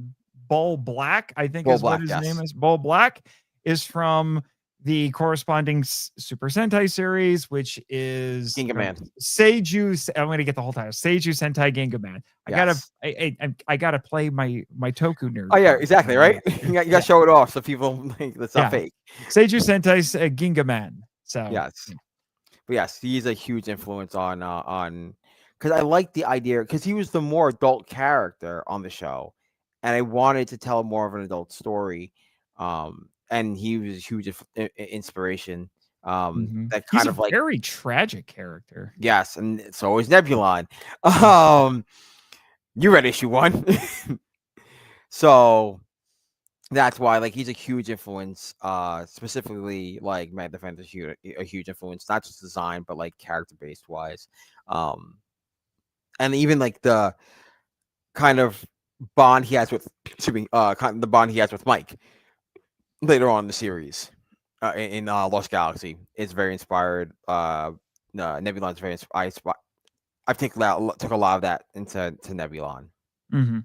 Bull Black, I think is what his name is. Bull Black is from the corresponding Super Sentai series, which is Gingaman. Seiju. I'm going to get the whole title. Seiju Sentai Gingaman. I gotta play my Toku nerd. Oh yeah, exactly, right. You got to show it off so people think that's not fake. Seiju Sentai Gingaman. So yes, but yes, he's a huge influence on because I like the idea because he was the more adult character on the show, and I wanted to tell more of an adult story. And he was a huge inspiration. That kind of like very tragic character. Yes, and so is Nebulon. You read issue 1, so that's why like he's a huge influence. Specifically, like Magna Defender is a huge influence, not just design but like character based wise. And even like the kind of bond he has with the bond he has with Mike later on in the series in Lost Galaxy is very inspired. Nebulon's very took a lot of that into Nebulon. Mm-hmm.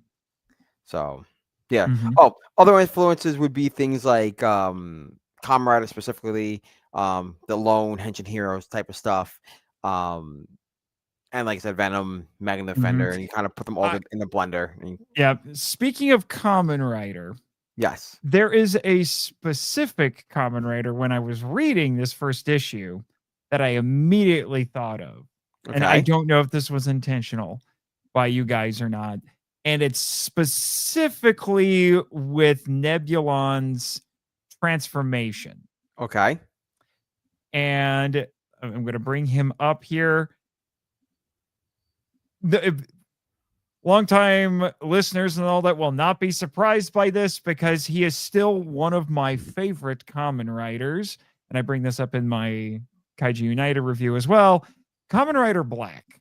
So, yeah. Mm-hmm. Oh, other influences would be things like Kamen Rider, specifically the lone Henshin heroes type of stuff. And like I said, Venom, Megan the Mm-hmm. Defender, and you kind of put them all in the blender. Yeah. Speaking of Kamen Rider, Yes. there is a specific Kamen Rider when I was reading this first issue that I immediately thought of. And I Okay. don't know if this was intentional by you guys or not. And it's specifically with Nebulon's transformation. Okay. And I'm going to bring him up here. Longtime listeners and all that will not be surprised by this because he is still one of my favorite Kamen Riders. And I bring this up in my Kaiju United review as well. Kamen Rider Black.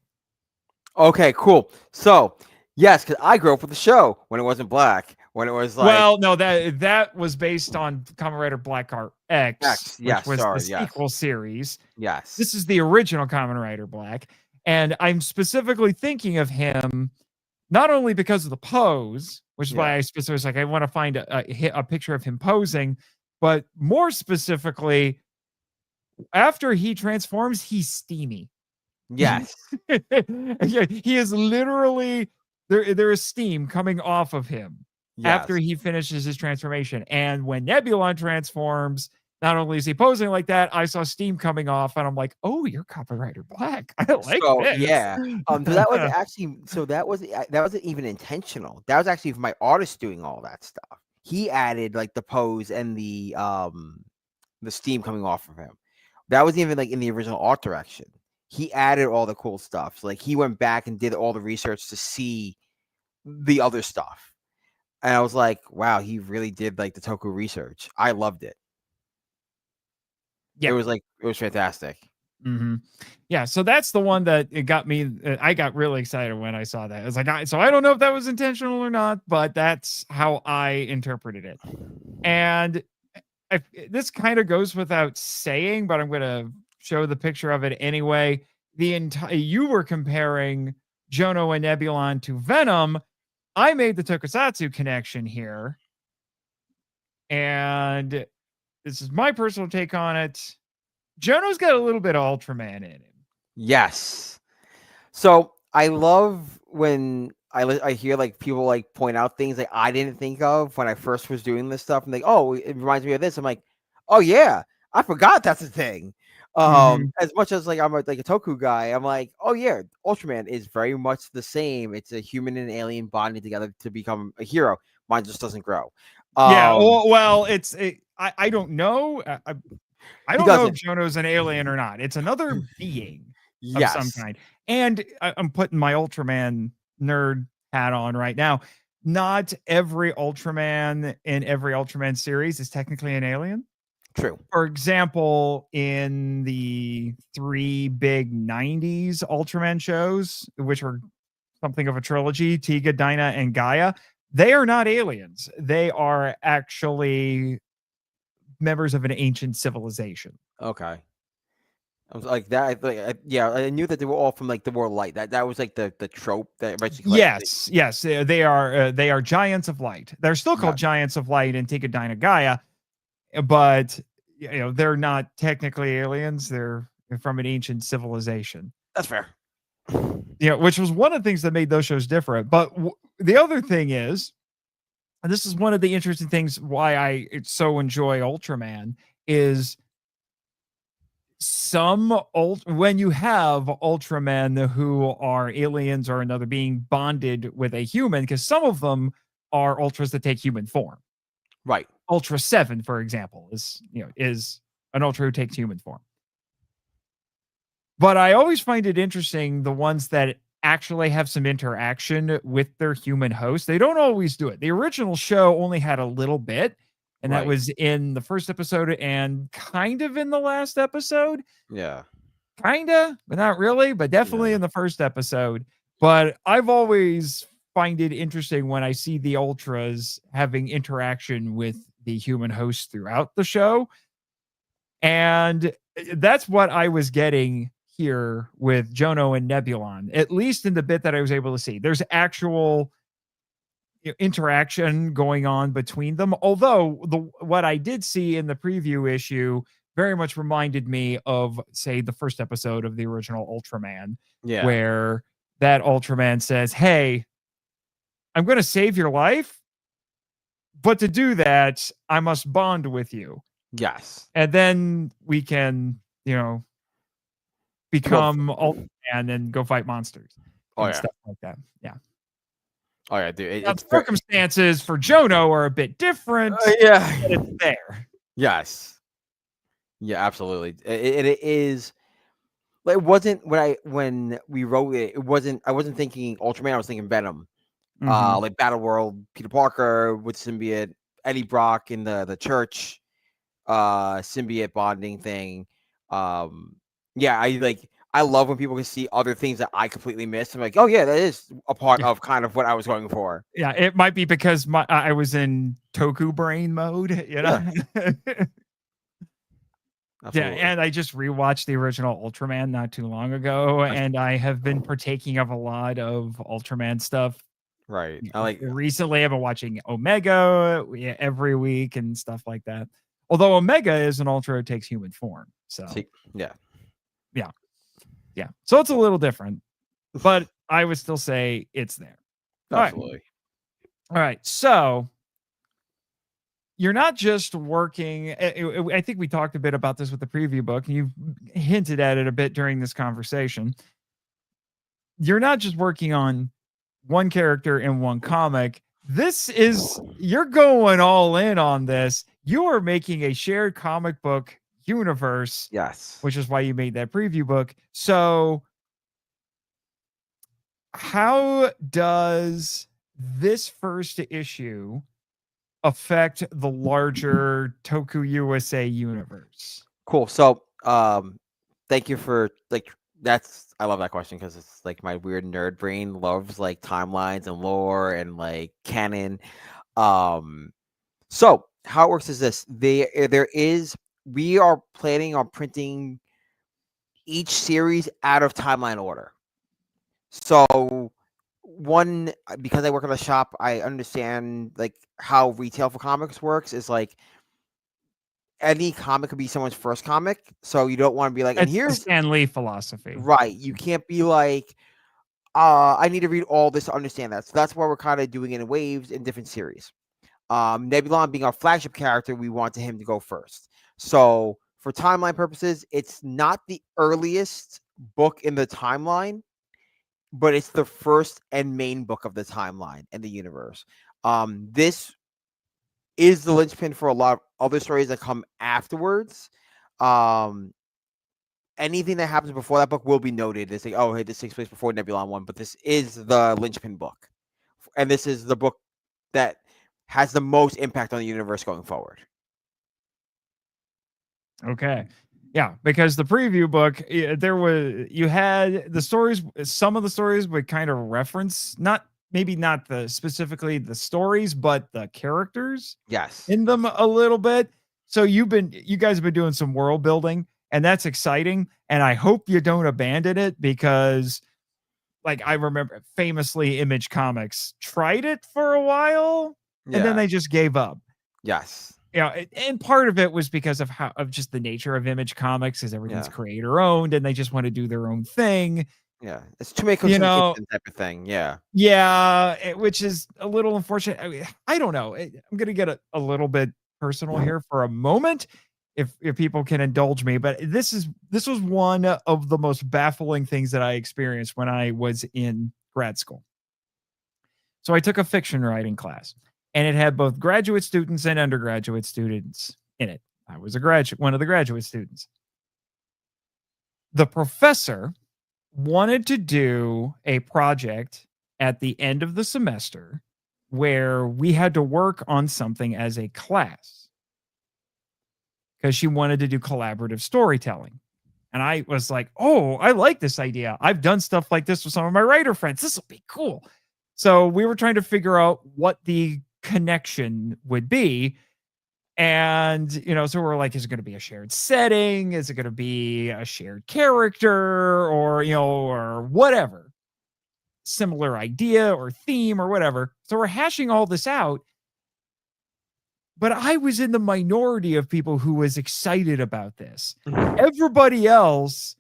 Okay, cool. So, yes, because I grew up with the show when it wasn't black, when it was like. Well, no, that was based on Kamen Rider Black Art X, which was the sequel series. Yes. This is the original Kamen Rider Black. And I'm specifically thinking of him not only because of the pose, which is why I specifically was like, I want to find a picture of him posing, but more specifically, after he transforms, he's steamy. Yes. Yeah, he is literally there is steam coming off of him after he finishes his transformation. And when Nebulon transforms, not only is he posing like that, I saw steam coming off, and I'm like, "Oh, you're Kamen Rider Black. I like this." Yeah. That wasn't even intentional. That was actually my artist doing all that stuff. He added like the pose and the steam coming off of him. That wasn't even like in the original art direction. He added all the cool stuff. So, like he went back and did all the research to see the other stuff. And I was like, wow, he really did like the Toku research. I loved it. Yeah. It was fantastic. Mm-hmm. Yeah, so that's the one that it got me. I got really excited when I saw that. It's like, so I don't know if that was intentional or not, but that's how I interpreted it. And this kind of goes without saying, but I'm going to show the picture of it anyway. You were comparing Jono and Nebulon to Venom. I made the tokusatsu connection here. And this is my personal take on it. Jono's got a little bit of Ultraman in him. Yes. So I love when I hear like people like point out things like I didn't think of when I first was doing this stuff. And like, oh, it reminds me of this. I'm like, oh yeah, I forgot that's a thing. As much as like I'm a Toku guy, I'm like, oh yeah, Ultraman is very much the same. It's a human and an alien bonding together to become a hero. Mine just doesn't grow. Yeah. Well, I don't know. I don't know if Jono's an alien or not. It's another being of some kind. And I'm putting my Ultraman nerd hat on right now. Not every Ultraman in every Ultraman series is technically an alien. True. For example, in the 3 big 90s Ultraman shows, which were something of a trilogy, Tiga, Dyna, and Gaia, they are not aliens. They are actually members of an ancient civilization. Okay. I was like that. I knew that they were all from like the more light. That was like the trope that eventually. Yes, they are giants of light. They're still called giants of light in Tiga, Dyna, Gaia, but they're not technically aliens. They're from an ancient civilization. That's fair. Which was one of the things that made those shows different. But the other thing is, and this is one of the interesting things why I so enjoy Ultraman, is when you have Ultramen who are aliens or another being bonded with a human, because some of them are ultras that take human form. Right. Ultra 7, for example, is an ultra who takes human form. But I always find it interesting, the ones that actually have some interaction with their human host. They don't always do it. The original show only had a little bit, and that was in the first episode and kind of in the last episode. Yeah. Kind of, but not really, but definitely in the first episode. But I've always find it interesting when I see the ultras having interaction with the human host throughout the show. And that's what I was getting here with Jono and Nebulon, at least in the bit that I was able to see. There's actual interaction going on between them. Although what I did see in the preview issue very much reminded me of, say, the first episode of the original Ultraman, Yeah. where that Ultraman says, "Hey, I'm going to save your life, but to do that, I must bond with you. Yes. And then we can, become Ultraman and go fight monsters and stuff like that." Yeah. Oh yeah, dude. Now, the circumstances for Jono are a bit different. Yeah. But it's there. Yes. Yeah, absolutely. It is. Like, it wasn't when we wrote it. It wasn't. I wasn't thinking Ultraman. I was thinking Venom. Like Battle World, Peter Parker with symbiote, Eddie Brock in the church, symbiote bonding thing. Yeah, I love when people can see other things that I completely missed. I'm like, oh yeah, that is a part of kind of what I was going for. Yeah, it might be because I was in Toku brain mode, Yeah. Yeah, and I just rewatched the original Ultraman not too long ago, and I have been partaking of a lot of Ultraman stuff. Right. Recently, I've been watching Omega every week and stuff like that. Although Omega is an Ultra who takes human form, so yeah. So it's a little different, but I would still say it's there. Absolutely. All right. So you're not just working. I think we talked a bit about this with the preview book, and you've hinted at it a bit during this conversation. You're not just working on one character in one comic. You're going all in on this. You are making a shared comic book universe. Yes. Which is why you made that preview book. So how does this first issue affect the larger Toku USA universe? Cool. So, thank you for I love that question because it's like my weird nerd brain loves like timelines and lore and like canon. So how it works is this: we are planning on printing each series out of timeline order. So because I work at a shop, I understand like how retail for comics works. Is like any comic could be someone's first comic, so you don't want to be like, and here's the Stan Lee philosophy, right? You can't be like, I need to read all this to understand that. So that's why we're kind of doing it in waves in different series. Nebulon being our flagship character, we wanted him to go first. So for timeline purposes, it's not the earliest book in the timeline, but it's the first and main book of the timeline in the universe. This is the linchpin for a lot of other stories that come afterwards. Anything that happens before that book will be noted. It's like, oh, hey, this takes place before Nebulon 1, but this is the linchpin book. And this is the book that has the most impact on the universe going forward. Okay. Yeah, because the preview book, you had the stories, some of the stories would kind of reference, maybe not specifically the stories, but the characters in them a little bit. So you guys have been doing some world building, and that's exciting. And I hope you don't abandon it, because like I remember famously Image Comics tried it for a while and then they just gave up. Yes. And part of it was because of just the nature of Image Comics, is everything's creator owned and they just want to do their own thing. Yeah, it's too many cooks in the kitchen type of thing. Yeah, which is a little unfortunate. I don't know. I'm gonna get a little bit personal here for a moment, if people can indulge me. But this was one of the most baffling things that I experienced when I was in grad school. So I took a fiction writing class, and it had both graduate students and undergraduate students in it. I was one of the graduate students. The professor wanted to do a project at the end of the semester where we had to work on something as a class, because she wanted to do collaborative storytelling. And I was like, oh, I like this idea. I've done stuff like this with some of my writer friends. This will be cool. So we were trying to figure out what the connection would be. And, so we're like, is it going to be a shared setting? Is it going to be a shared character or, or whatever? Similar idea or theme or whatever. So we're hashing all this out. But I was in the minority of people who was excited about this. Everybody else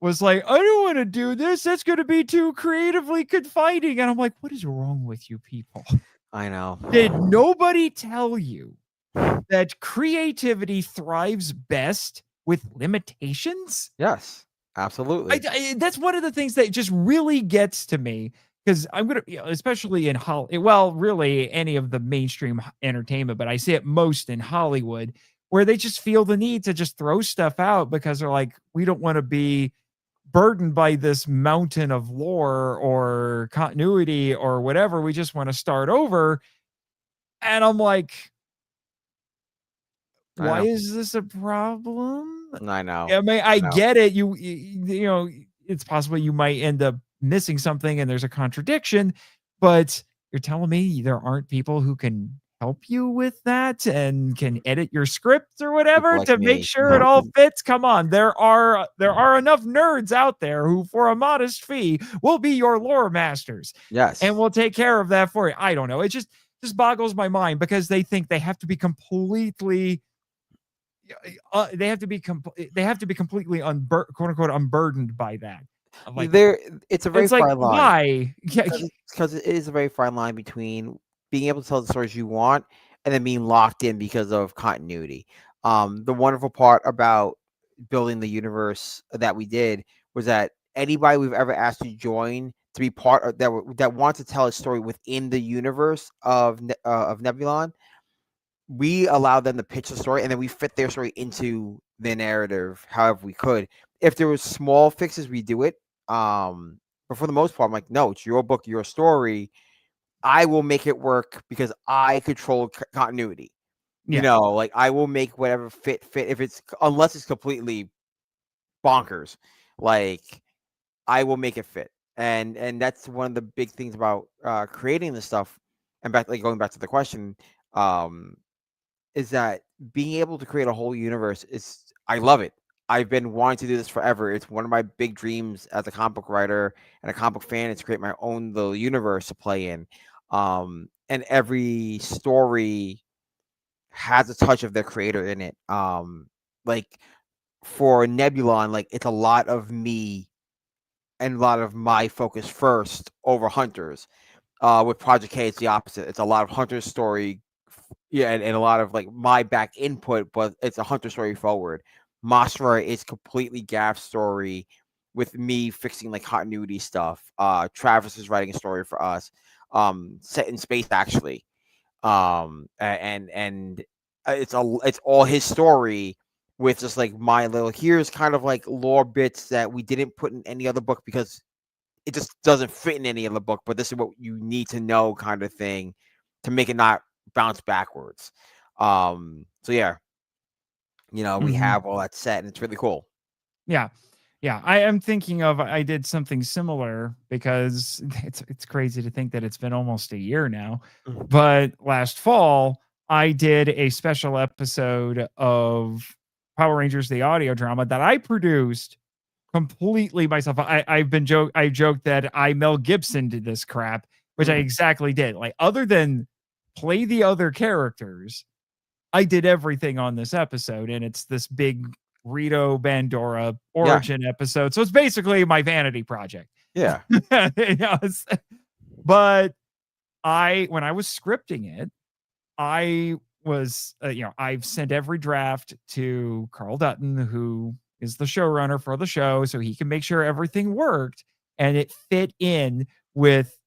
was like, I don't want to do this. That's going to be too creatively confining. And I'm like, what is wrong with you people? I know. Did nobody tell you that creativity thrives best with limitations? Yes, absolutely. That's one of the things that just really gets to me, because I'm going to, especially in Hollywood, well, really any of the mainstream entertainment, but I see it most in Hollywood, where they just feel the need to just throw stuff out because they're like, we don't want to be burdened by this mountain of lore or continuity or whatever. We just want to start over. And I'm like, why is this a problem? I know. I mean, I get it. You know, it's possible you might end up missing something and there's a contradiction, but you're telling me there aren't people who can help you with that and can edit your scripts or whatever Like to make sure it all fits. Come on, there are enough nerds out there who, for a modest fee, will be your lore masters. Yes, and will take care of that for you. I don't know. It just boggles my mind because they think they have to be completely. They have to be completely quote unquote unburdened by that. Like, it's a very fine line. Why? Yeah, because it is a very fine line between being able to tell the stories you want and then being locked in because of continuity. The wonderful part about building the universe that we did was that anybody we've ever asked to join to be part of that wants to tell a story within the universe of Nebulon, we allow them to pitch the story and then we fit their story into the narrative however we could. If there was small fixes, we do it. But for the most part, I'm like, no, it's your book, your story. I will make it work because I control continuity. Yeah. Like I will make whatever fit if it's unless it's completely bonkers. Like I will make it fit. And that's one of the big things about creating this stuff. And going back to the question, is that being able to create a whole universe I love it. I've been wanting to do this forever. It's one of my big dreams as a comic book writer and a comic book fan is to create my own little universe to play in. And every story has a touch of their creator in it. Like for Nebulon, like it's a lot of me and a lot of my focus first over Hunter's. With Project K, it's the opposite. It's a lot of Hunter's story, and a lot of like my back input, but it's a Hunter story forward. Masra is completely Gaff's story with me fixing like continuity stuff. Travis is writing a story for us, set in space actually. And it's all his story with just like my little here's kind of like lore bits that we didn't put in any other book because it just doesn't fit in any other book, but this is what you need to know kind of thing to make it not bounce backwards. So yeah, we have all that set and it's really cool. Yeah. I am thinking I did something similar because it's crazy to think that it's been almost a year now. But last fall, I did a special episode of Power Rangers, the audio drama that I produced completely myself. I joked that I Mel Gibson did this crap, which I exactly did. Like, other than play the other characters, I did everything on this episode, and it's this big Rito Bandora origin episode. So it's basically my vanity project. Yeah. But when I was scripting it, I was, I've sent every draft to Carl Dutton, who is the showrunner for the show, so he can make sure everything worked and it fit in with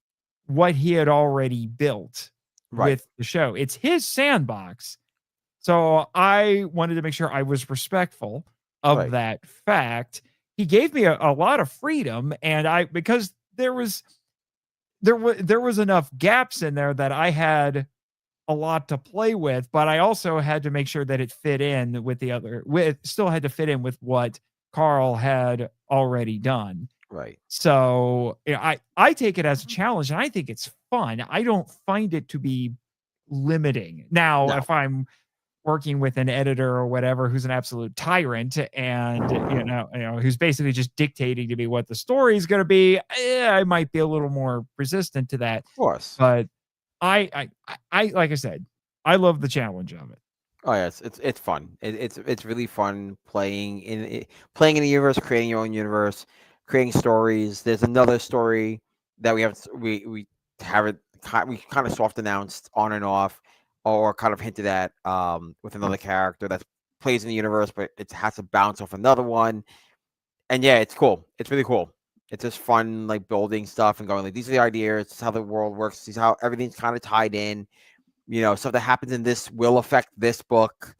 what he had already built with the show. It's his sandbox. So I wanted to make sure I was respectful of that fact. He gave me a lot of freedom, and because there was enough gaps in there that I had a lot to play with, but I also had to make sure that it fit in still had to fit in with what Carl had already done. Right. So I take it as a challenge, and I think it's fun. I don't find it to be limiting. Now, if I'm working with an editor or whatever who's an absolute tyrant and who's basically just dictating to me what the story is going to be, I might be a little more resistant to that. Of course. But I like I said, I love the challenge of it. Oh yeah, it's fun. It's really fun playing in the universe, creating your own universe, creating stories. There's another story that we have it we kind of soft announced on and off, or kind of hinted at with another character that plays in the universe, but it has to bounce off another one. And yeah, it's cool. It's really cool. It's just fun, like building stuff and going like these are the ideas. This is how the world works. This is how everything's kind of tied in. Stuff that happens in this will affect this book,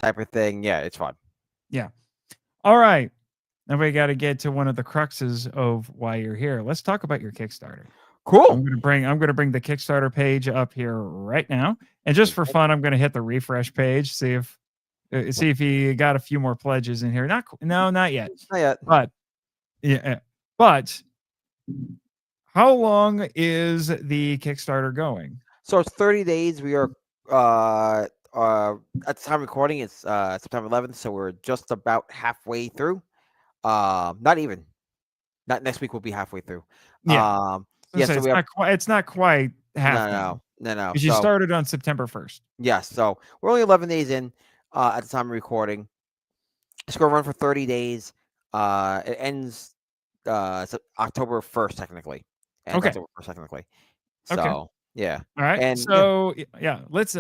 type of thing. Yeah, it's fun. Yeah. All right. Now we got to get to one of the cruxes of why you're here. Let's talk about your Kickstarter. Cool. I'm gonna bring the Kickstarter page up here right now, and just for fun, I'm gonna hit the refresh page, see if you got a few more pledges in here. Not yet. Not yet. But yeah, but how long is the Kickstarter going? So it's 30 days. We are at the time of recording, it's September 11th, so we're just about halfway through. Not even. Not next week. We'll be halfway through. Yeah. Yeah. So it's not quite half. No. Because you started on September 1st. Yes. So we're only 11 days in at the time of recording. It's going to run for 30 days. It ends October 1st, technically. Okay. October 1st, technically. So, okay. Yeah. All right. And so, yeah, let's,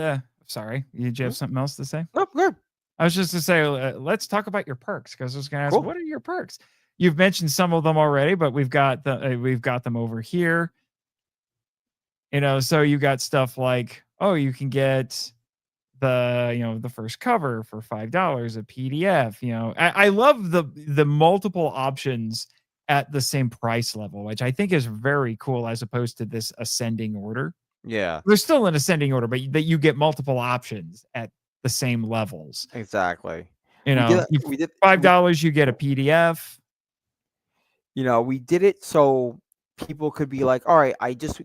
sorry, did you have something else to say? Oh, good. I was just to say, let's talk about your perks, because I was going to ask, what are your perks? You've mentioned some of them already, but we've got them over here. So you got stuff like, you can get the first cover for $5, a PDF. I love the multiple options at the same price level, which I think is very cool, as opposed to this ascending order. Yeah, there's still an ascending order, but that you get multiple options at the same levels. Exactly. We did $5, you get a PDF. We did it so people could be like, all right, I just,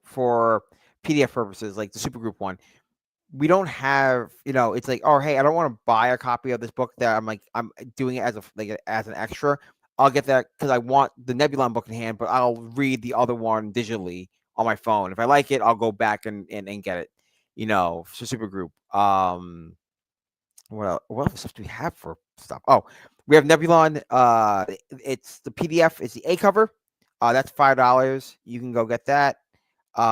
for PDF purposes, like the Supergroup one, we don't have, it's like, oh, hey, I don't want to buy a copy of this book that I'm doing it as an extra. I'll get that because I want the Nebulon book in hand, but I'll read the other one digitally on my phone. If I like it, I'll go back and get it, for Supergroup. What else stuff do we have for stuff? Oh, we have Nebulon. It's the PDF. It's the A cover. That's $5. You can go get that. You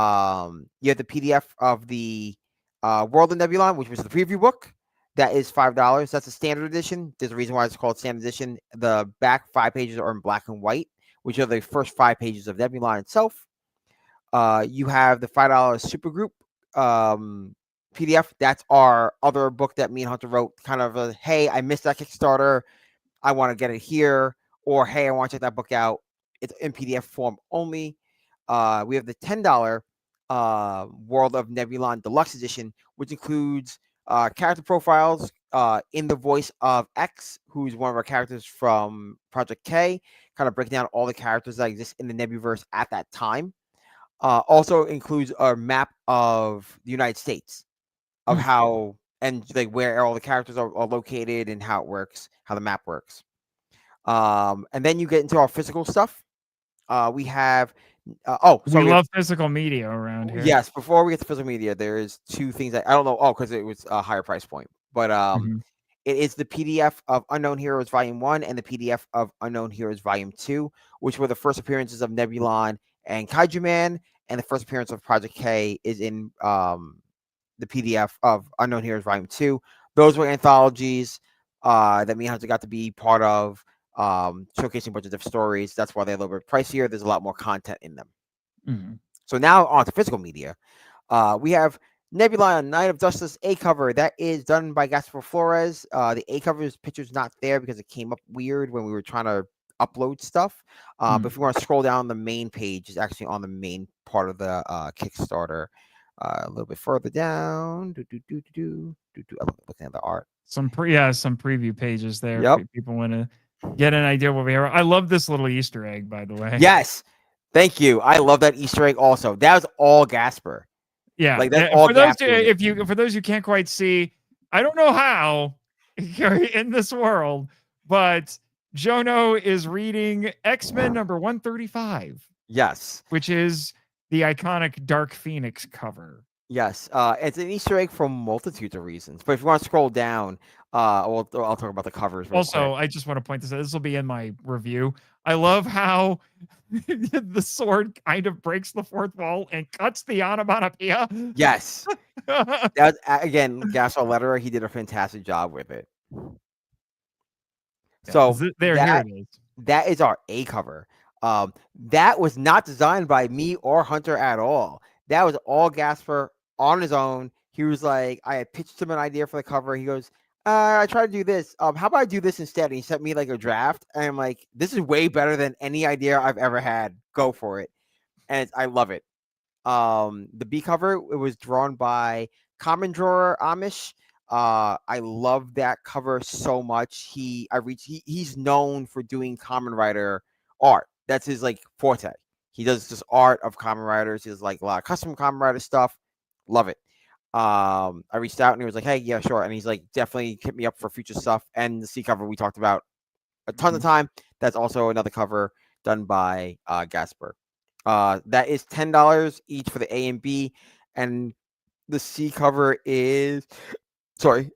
have the PDF of the World of Nebulon, which was the preview book. That is $5. That's a standard edition. There's a reason why it's called standard edition. The back 5 pages are in black and white, which are the first 5 pages of Nebulon itself. You have the $5 Supergroup PDF. That's our other book that me and Hunter wrote. Kind of hey, I missed that Kickstarter. I want to get it here. Or, hey, I want to check that book out. It's in PDF form only. We have the $10 World of Nebulon Deluxe Edition, which includes character profiles in the voice of X, who's one of our characters from Project K, kind of breaking down all the characters that exist in the Nebuverse at that time. Also includes a map of the United States, of how and like where all the characters are located and how it works, how the map works. And then you get into our physical stuff. We have we love physical media around here. Yes, before we get to physical media, there is 2 things that I don't know. Because it was a higher price point, but it is the PDF of Unknown Heroes Volume 1 and the PDF of Unknown Heroes Volume 2, which were the first appearances of Nebulon and Kaiju Man, and the first appearance of Project K is in the PDF of Unknown Heroes Volume 2. Those were anthologies that me and Hunter got to be part of, showcasing a bunch of different stories. That's why they're a little bit pricier. There's a lot more content in them. So now on to physical media. We have Nebulon, Night of Justice A cover. That is done by Gaspar Flores. The A cover's picture's not there because it came up weird when we were trying to upload stuff. But if you want to scroll down the main page, it's actually on the main part of the Kickstarter. A little bit further down. I'm looking at the art. Some preview pages there. Yep. People want to get an idea what we have. I love this little Easter egg, by the way. Yes. Thank you. I love that Easter egg also. That was all Gaspar. Yeah. Like that's all for those who can't quite see, I don't know how in this world, but Jono is reading X-Men number 135, Yes. which is the iconic Dark Phoenix cover. Yes, it's an Easter egg for multitudes of reasons. But if you want to scroll down, I'll talk about the covers real quick. Also, I just want to point this out. This will be in my review. I love how the sword kind of breaks the fourth wall and cuts the onomatopoeia. Yes, that's again, Gasol Letterer. He did a fantastic job with it. So Here it is. that is our A cover. That was not designed by me or Hunter at all. That was all Gasper on his own. He was like, I had pitched him an idea for the cover. He goes, I tried to do this. How about I do this instead? And he sent me like a draft. And I'm like, this is way better than any idea I've ever had. Go for it. And I love it. The B cover, it was drawn by Common Drawer Amish. I love that cover so much. He's known for doing Common Rider art. That's his like forte. He does just art of Common Riders. He does like a lot of custom Common Rider stuff. Love it. I reached out and he was like, hey, yeah, sure. And he's like, definitely hit me up for future stuff. And the C cover we talked about a ton of time. That's also another cover done by Gasper. That is $10 each for the A and B. And the C cover is 15,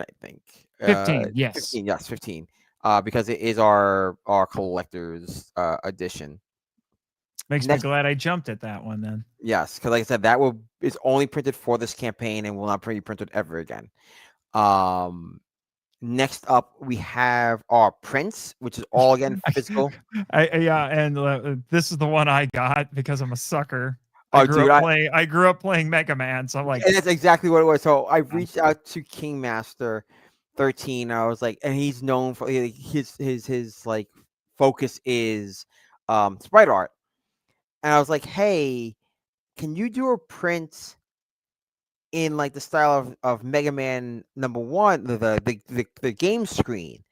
I think. 15, yes. 15, yes, 15. Because it is our collector's edition. Makes me glad I jumped at that one then. Yes, because like I said, is only printed for this campaign and will not be printed ever again. Next up, we have our prints, which is all again physical. This is the one I got because I'm a sucker. I grew up playing Mega Man, so I'm like, and that's exactly what it was. So I reached out to Kingmaster 13. I was like, and he's known for his like focus is sprite art, and I was like, hey, can you do a print in like the style of Mega Man #1, the game screen?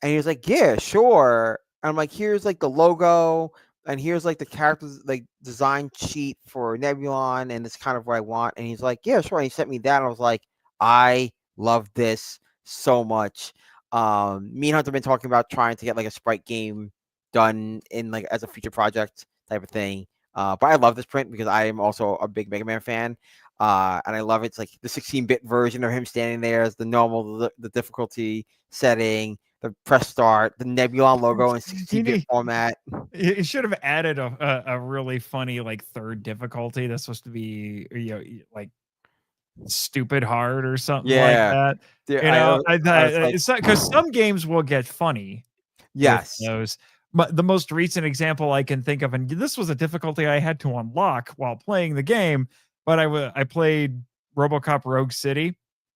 And he was like, yeah, sure. And I'm like, here's like the logo, and here's like the characters like design sheet for Nebulon, and it's kind of what I want. And he's like, yeah, sure. And he sent me that. And I was like, I love this so much. Me and Hunter have been talking about trying to get like a sprite game done in like as a future project type of thing. But I love this print because I am also a big Mega Man fan. And I love it. It's like the 16-bit version of him standing there as the normal, the difficulty setting, the press start, the Nebulon logo in 16-bit format. You should have added a really funny like third difficulty that's supposed to be like stupid hard or something like that. Because some games will get funny. Yes. Those. But the most recent example I can think of, and this was a difficulty I had to unlock while playing the game, but I played RoboCop Rogue City.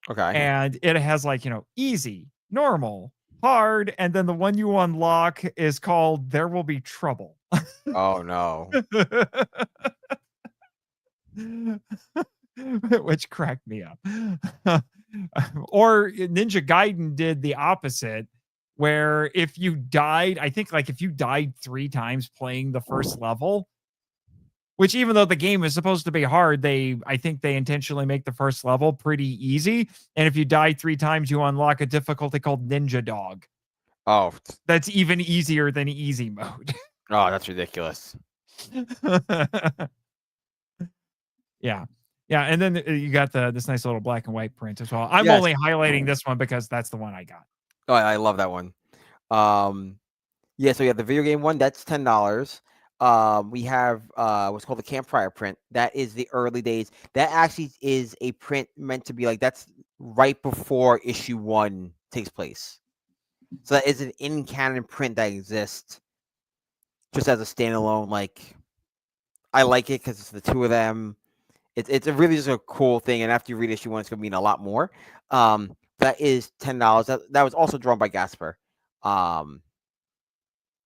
Okay. And it has like, easy, normal, hard, and then the one you unlock is called There Will Be Trouble. Oh no. Which cracked me up. Or Ninja Gaiden did the opposite, where if you died, I think like if you died 3 times playing the first level, which even though the game is supposed to be hard, I think they intentionally make the first level pretty easy. And if you die 3 times, you unlock a difficulty called Ninja Dog. Oh. That's even easier than easy mode. Oh, that's ridiculous. Yeah. Yeah, and then you got this nice little black and white print as well. I'm only highlighting this one because that's the one I got. Oh, I love that one. Yeah, so the video game one, that's $10. We have what's called the Campfire print. That is the early days. That actually is a print meant to be like that's right before issue 1 takes place. So that is an in-canon print that exists just as a standalone. Like, I like it because it's the two of them. It's a really just a cool thing, and after you read issue 1, it's gonna mean a lot more. That is $10. That was also drawn by Gasper. Yeah,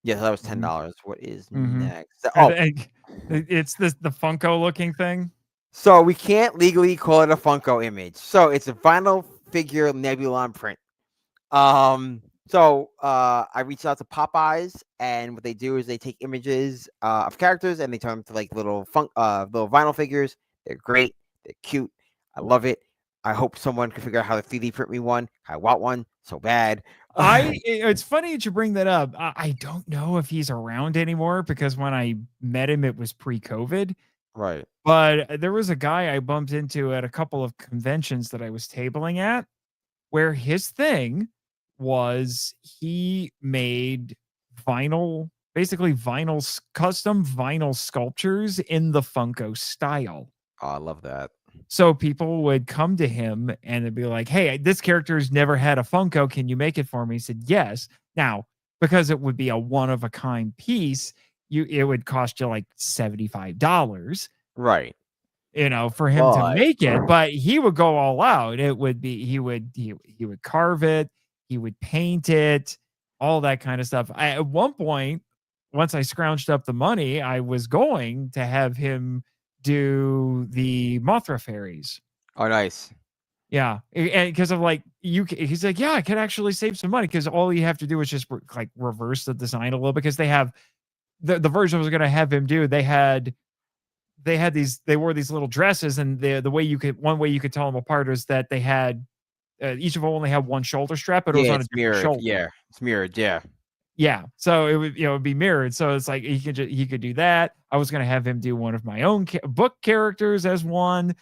that was $10. What is next? It's the Funko looking thing. So we can't legally call it a Funko image. So it's a vinyl figure Nebulon print. So I reached out to Popeyes, and what they do is they take images of characters and they turn them to like little vinyl figures. They're great. They're cute. I love it. I hope someone can figure out how to 3D print me one. I want one so bad. It's funny that you bring that up. I don't know if he's around anymore because when I met him, it was pre-COVID. Right. But there was a guy I bumped into at a couple of conventions that I was tabling at, where his thing was he made basically custom vinyl sculptures in the Funko style. Oh, I love that. So people would come to him and they'd be like, "Hey, this character's never had a Funko. Can you make it for me?" He said, "Yes." Now, because it would be a one of a kind piece, it would cost you like $75, Right. for him to But make it, but he would go all out. It would be he would carve it, he would paint it, all that kind of stuff. At one point, once I scrounged up the money, I was going to have him do the Mothra fairies. oh, nice. Yeah, and because of like he's like, yeah, I could actually save some money because all you have to do is just like reverse the design a little because they have the version I was going to have him do. They wore these little dresses, and the way one way you could tell them apart is that they had each of them only had one shoulder strap, but it was Yeah, on a it's different mirrored. shoulder. Yeah, it's mirrored. Yeah. Yeah, so it would it'd be mirrored. So it's like he could do that. I was gonna have him do one of my own book characters as one.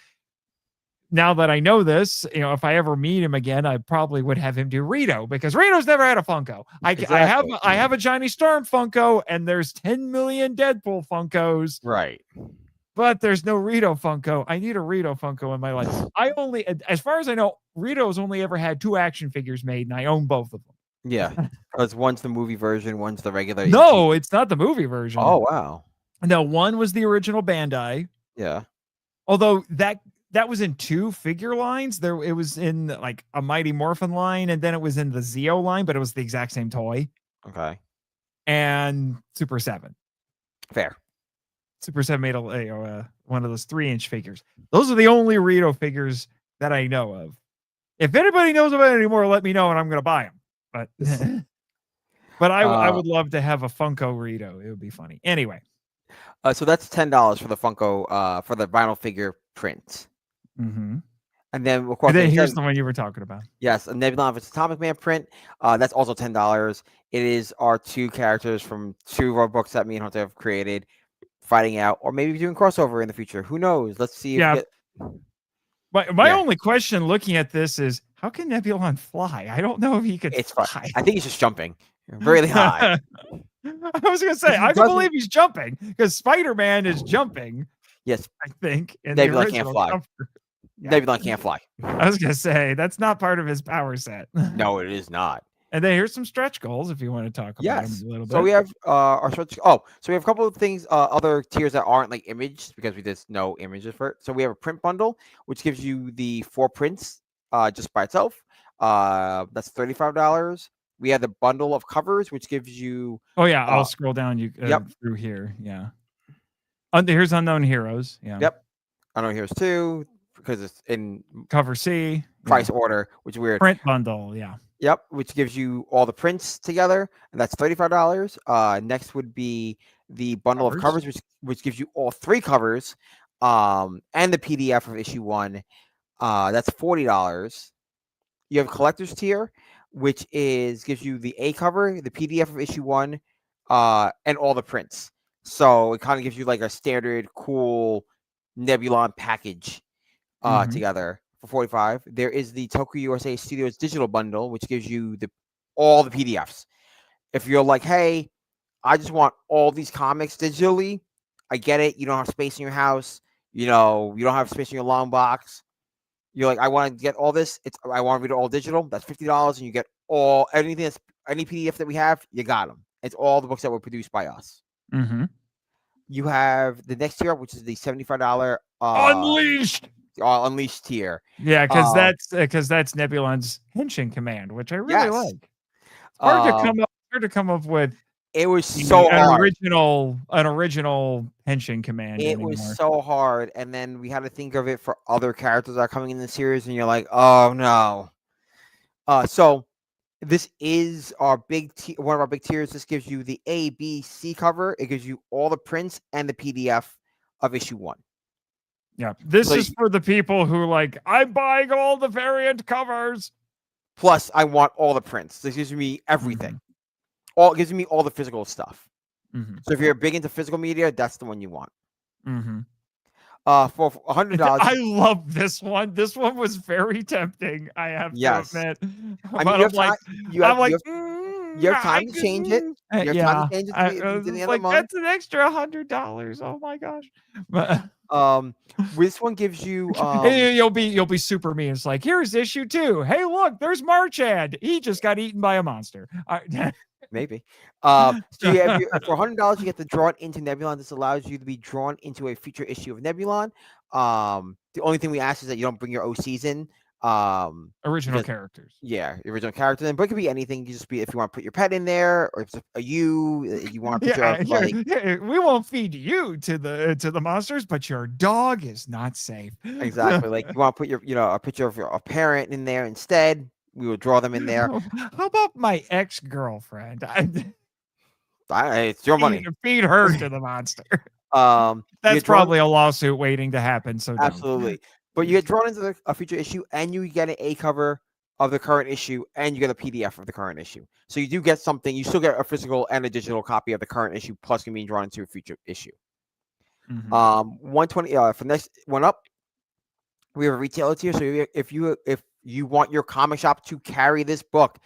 Now that I know this, if I ever meet him again, I probably would have him do Rito because Rito's never had a Funko. Exactly. I have a Johnny Storm Funko, and there's 10 million Deadpool Funkos. Right. But there's no Rito Funko. I need a Rito Funko in my life. As far as I know, Rito's only ever had 2 action figures made, and I own both of them. Yeah, because one's the movie version, one's the regular. No, it's not the movie version. Oh wow. No, one was the original Bandai. Yeah. Although that was in 2 figure lines. It was in like a Mighty Morphin line, and then it was in the Zeo line, but it was the exact same toy. Okay. And Super 7. Fair. Super 7 made one of those 3-inch figures. Those are the only Rito figures that I know of. If anybody knows about it anymore, let me know and I'm going to buy them. But but I would love to have a Funko Rito. It would be funny. Anyway. So that's $10 for the Funko for the vinyl figure print. Mm-hmm. And then of course, here's the one you were talking about. Yes, a Nebulon vs. Atomic Man print. That's also $10. It is our 2 characters from 2 of our books that me and Hunter have created, fighting out, or maybe doing crossover in the future. Who knows? Let's see. My only question looking at this is, how can Nebulon fly? I don't know if he could fly. Fun. I think he's just jumping really high. I was going to say, I don't believe he's jumping because Spider-Man is jumping. Yes. I think. Nebulon can't fly. Yeah. Nebulon can't fly. I was going to say, that's not part of his power set. No, it is not. And then here's some stretch goals if you want to talk about them a little bit. So we have our stretch. So we have a couple of things, other tiers that aren't like imaged because we just know images for it. So we have a print bundle, which gives you the 4 prints just by itself. That's $35. We have the bundle of covers, which gives you. Oh yeah, I'll scroll down through here. Yeah. Here's Unknown Heroes. Yeah. Yep. Unknown Heroes 2 because it's in cover C price order, which is weird. Print bundle. Yeah. Yep, which gives you all the prints together, and that's $35. Next would be the bundle of covers, which gives you all 3 covers, and the PDF of issue 1. That's $40. You have collector's tier, which gives you the A cover, the PDF of issue 1, and all the prints. So it kind of gives you like a standard cool Nebulon package together. For $45, there is the Toku USA Studios digital bundle, which gives you all the PDFs. If you're like, hey, I just want all these comics digitally, I get it. You don't have space in your house. You don't have space in your long box. You're like, I want to get all this. I want to read it all digital. That's $50, and you get any PDF that we have. You got them. It's all the books that were produced by us. Mm-hmm. You have the next tier, which is the $75 Unleashed. Unleashed tier. Yeah, because that's Nebulon's Henshin command, which I really like. It's hard to come up with. It was so hard. An original Henshin command. It was so hard, and then we had to think of it for other characters that are coming in the series, and you're like, oh no. So this is our one of our big tiers. This gives you the A, B, C cover. It gives you all the prints and the PDF of issue 1. Yeah, this So is for the people who like, I'm buying all the variant covers. plus, I want all the prints. This gives me everything. All gives me all the physical stuff. So if you're big into physical media, that's the one you want. For $100, I love this one. This one was very tempting, I have to yes. admit. I But mean, you have time. I'm like, You have I time to change it. could, You have time to change it to the end of the like month. that's an extra $100. Oh my gosh! But This one gives you you'll be super mean. It's like, here's issue 2. Hey, look, there's Marchand. He just got eaten by a monster. maybe. So you have for $100, you get to draw it into Nebulon. This allows you to be drawn into a future issue of Nebulon. The only thing we ask is that you don't bring your OCs in. Original characters. Yeah, original character. Then, but it could be anything. You just be if you want to put your pet in there, or if it's you want a picture of like. We won't feed you to the monsters, but your dog is not safe. Exactly. Like you want to put your a picture of a parent in there instead. We will draw them in there. How about my ex-girlfriend? It's your money. Feed her to the monster. That's probably a lawsuit waiting to happen. So absolutely. But you get drawn into a future issue, and you get an A cover of the current issue, and you get a PDF of the current issue. So you do get something. You still get a physical and a digital copy of the current issue, plus you being drawn into a future issue. 120 for next one up. We have a retailer tier. So if you want your comic shop to carry this book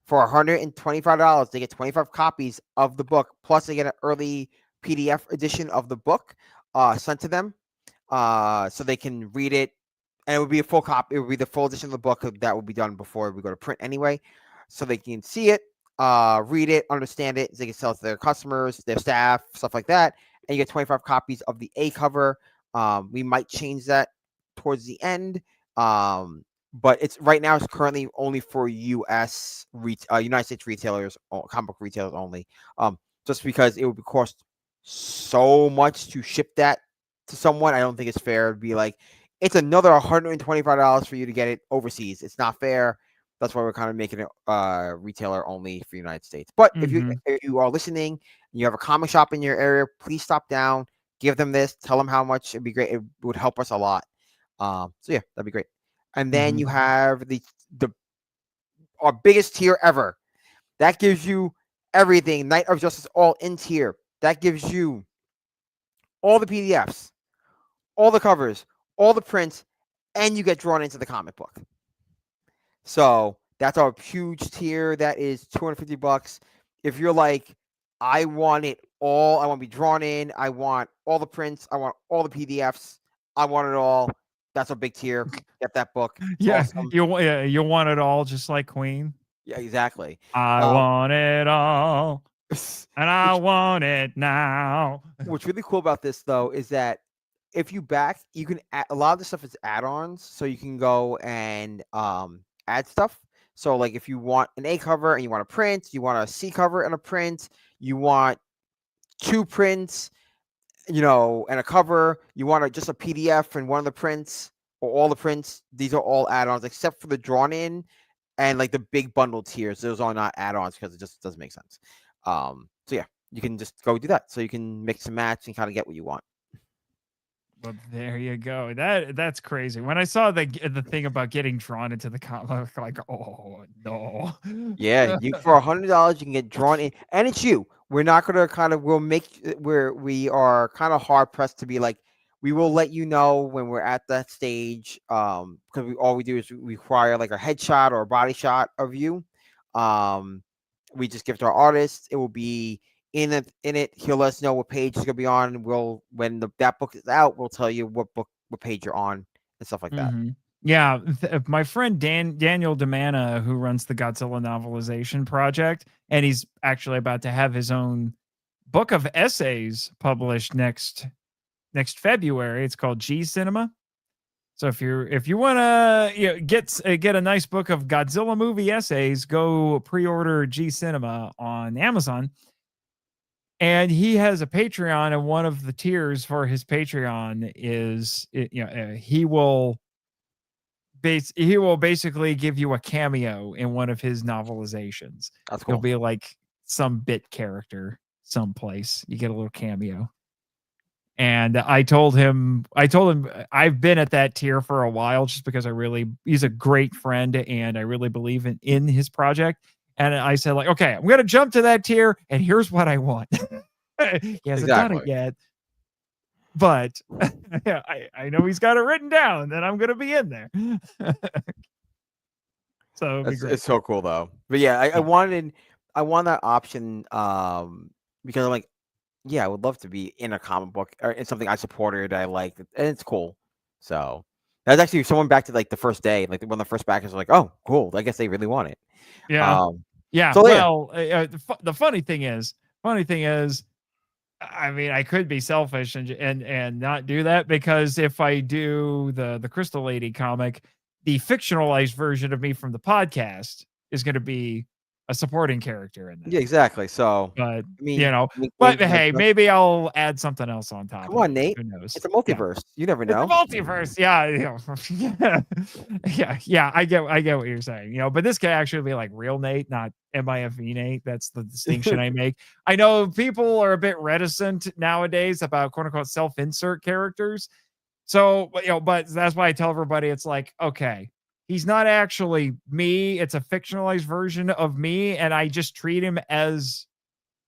for $125, they get 25 copies of the book, plus they get an early PDF edition of the book sent to them. So they can read it, and it would be a full copy. It would be the full edition of the book that will be done before we go to print anyway, so they can see it, read it, understand it. They can sell it to their customers, their staff, stuff like that. And you get 25 copies of the A cover. We might change that towards the end, but it's right now. It's currently only for United States retailers, comic book retailers only. Just because it would cost so much to ship that to someone, I don't think it's fair to be like, it's another $125 for you to get it overseas. It's not fair. That's why we're kind of making it retailer only for the United States. But if you are listening and you have a comic shop in your area, please stop down, give them this, tell them how much. It'd be great. It would help us a lot. So yeah, that'd be great. And then you have our biggest tier ever. That gives you everything. Night of Justice all in tier. That gives you all the PDFs, all the covers, all the prints, and you get drawn into the comic book. So that's our huge tier. That is $250. If you're like, I want it all, I want to be drawn in, I want all the prints, I want all the PDFs, I want it all. That's a big tier. Get that book. It's awesome. You want it all, just like Queen. Yeah, exactly. I want it all, and I want it now. What's really cool about this, though, is that if you back, you can add, a lot of the stuff is add-ons, so you can go and add stuff. So, like, if you want an A cover and you want a print, you want a C cover and a print, you want 2 prints, and a cover, you want just a PDF and one of the prints or all the prints. These are all add-ons, except for the drawn-in and like the big bundle tiers. Those are not add-ons because it just doesn't make sense. So yeah, you can just go do that. So you can mix and match and kind of get what you want. Well, there you go. That's crazy. When I saw the thing about getting drawn into the comic, like, oh no. Yeah, for $100 you can get drawn in, and it's you. We're not gonna we are kind of hard pressed to be like, we will let you know when we're at that stage. Because all we do is we require like a headshot or a body shot of you. We just give it to our artist. It will be in it. He'll let us know what page it's gonna be on. When that book is out, we'll tell you what page you're on and stuff like that. Yeah, my friend Daniel DeMana, who runs the Godzilla novelization project, and he's actually about to have his own book of essays published next February. It's called G Cinema. So if you want to get a nice book of Godzilla movie essays, go pre-order G Cinema on Amazon. And he has a Patreon, and one of the tiers for his Patreon is he will basically give you a cameo in one of his novelizations. That's cool. He'll be like some bit character someplace. You get a little cameo. And I told him I've been at that tier for a while just because he's a great friend and I really believe in his project. And I said, like, okay, I'm gonna jump to that tier, and here's what I want. He hasn't done it Exactly. yet, but I know he's got it written down that I'm gonna be in there. So it'd be great. It's so cool though. But yeah, I want that option because I'm like, yeah, I would love to be in a comic book or in something I supported that I liked, and it's cool. So that's actually someone back to like the first day, like one of the first backers was like, oh, cool. I guess they really want it. Yeah. Yeah. So yeah, Well, the funny thing is, I mean, I could be selfish and not do that, because if I do the Crystal Lady comic, the fictionalized version of me from the podcast is going to be a supporting character in yeah, that. exactly. So But I mean, but hey, maybe I'll add something else on top come of on, it. Nate. Who knows? It's a Yeah. multiverse. You never It's a know. multiverse. Yeah, yeah. I get what you're saying. But this could actually be like real Nate, not MIFV Nate. That's the distinction I make. I know people are a bit reticent nowadays about quote unquote self-insert characters. So, but that's why I tell everybody it's like, okay, he's not actually me. It's a fictionalized version of me, and I just treat him as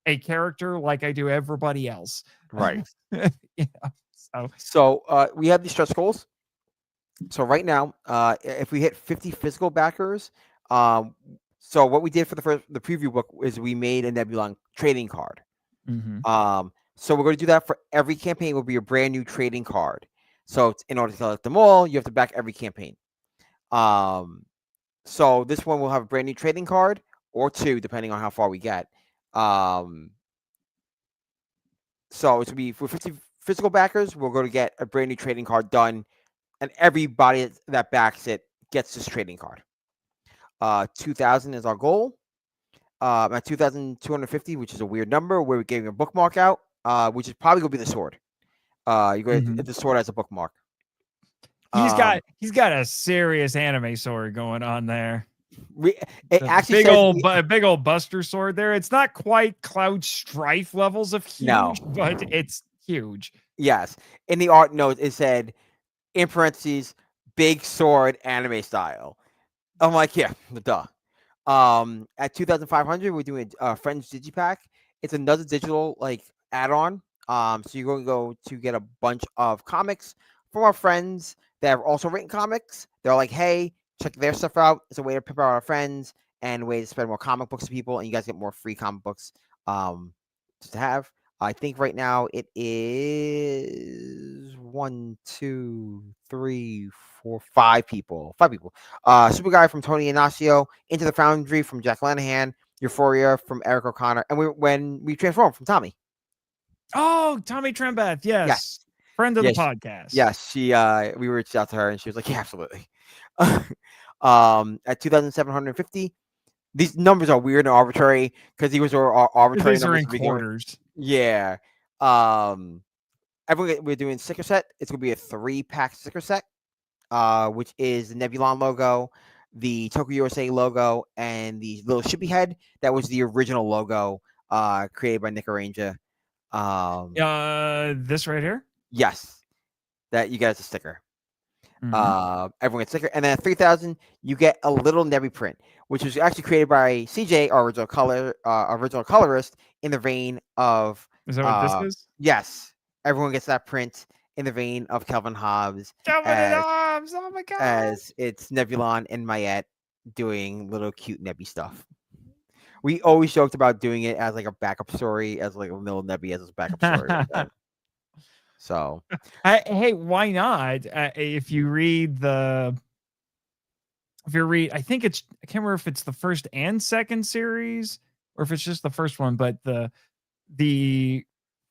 a character like I do everybody else. Right. Yeah. So we have these stretch goals. So right now, if we hit 50 physical backers, so what we did for the preview book is we made a Nebulon trading card. So we're going to do that for every campaign. Will be a brand new trading card. So in order to collect them all, you have to back every campaign. So this one will have a brand new trading card or two, depending on how far we get. So it will be for 50 physical backers. We're going to get a brand new trading card done, and everybody that backs it gets this trading card. 2,000 is our goal. At 2,250, which is a weird number, we're giving a bookmark out, which is probably going to be the sword. You're going to the sword as a bookmark. He's got a serious anime sword going on there. It actually big old Buster sword there. It's not quite Cloud Strife levels of huge, but it's huge. Yes. In the art note, it said in parentheses, big sword anime style. I'm like, yeah, duh. At 2,500, we're doing a Friends Digipack. It's another digital like add-on. So you're going to go to get a bunch of comics from our friends that have also written comics. They're like, hey, check their stuff out. It's a way to pimp out our friends and a way to spread more comic books to people, and you guys get more free comic books just to have. I think right now it is 1, 2, 3, 4, 5 people. 5 people. Super Guy from Tony Inacio, Into the Foundry from Jack Lanahan, Euphoria from Eric O'Connor, and when we transform from Tommy. Oh, Tommy Trembeth, yes. Friend of the podcast. Yes, we reached out to her and she was like, yeah, absolutely. At 2,750, these numbers are weird and arbitrary because these are arbitrary numbers. These are in quarters. Yeah. We're doing sticker set. It's gonna be a 3-pack sticker set, which is the Nebulon logo, the Toku USA logo, and the little shippy head that was the original logo created by Nick Aranja. This right here? Yes. That you get as a sticker. Everyone gets a sticker. And then at 3,000, you get a little Nebi print, which was actually created by CJ, our original colorist, in the vein of. Is that what this is? Yes. Everyone gets that print in the vein of Calvin Hobbes. Oh my god! As it's Nebulon and Mayette doing little cute Nebby stuff. We always joked about doing it as like a backup story, as like a little Nebby as a backup story. Like so, hey, why not? If you read, I think I can't remember if it's the first and second series or if it's just the first one, but the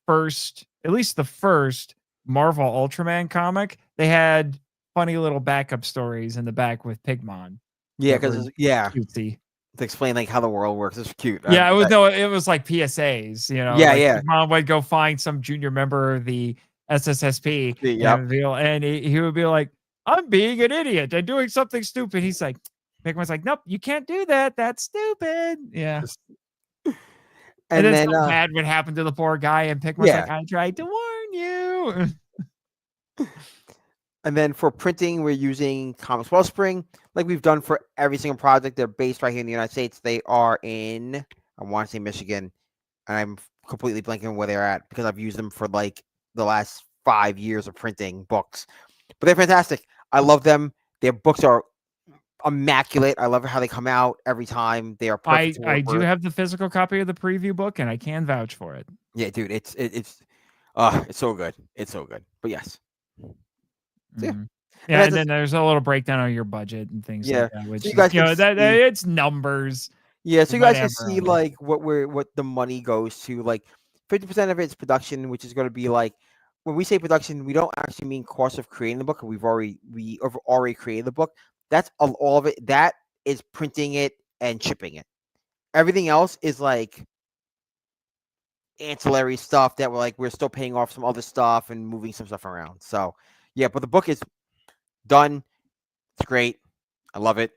first, at least the first Marvel Ultraman comic, they had funny little backup stories in the back with Pigmon. Yeah, because cutesy. To explain like how the world works. It's cute. Yeah, it was like PSAs, Pigmon would go find some junior member of the SSSP, and he would be like, I'm being an idiot and doing something stupid. He's like, Pigmon's like, nope, you can't do that. That's stupid. Yeah. And then something bad would happen to the poor guy, and Pigmon's like, I tried to warn you. you. And then for printing, we're using Comics Wellspring, like we've done for every single project. They're based right here in the United States. They are in, I want to say Michigan, and I'm completely blanking on where they're at because I've used them for like the last 5 years of printing books. But they're fantastic. I love them. Their books are immaculate. I love how they come out every time. They are perfect to work I do with. have the physical copy of the preview book, and I can vouch for it. Yeah, dude, it's so good. It's so good. But yes. So, yeah. Mhm. And Yeah, that's and then just, there's a little breakdown on your budget and things like yeah. that, So which you is, guys can that see, it's numbers, yeah, so you guys can whatever see on it. like what the money goes to. Like 50% of it's production, which is going to be like when we say production, we don't actually mean cost of creating the book. We've already created the book. That's all of it. That is printing it and shipping it. Everything else is like ancillary stuff that we're still paying off some other stuff and moving some stuff around. So yeah, but the book is done. It's great. I love it.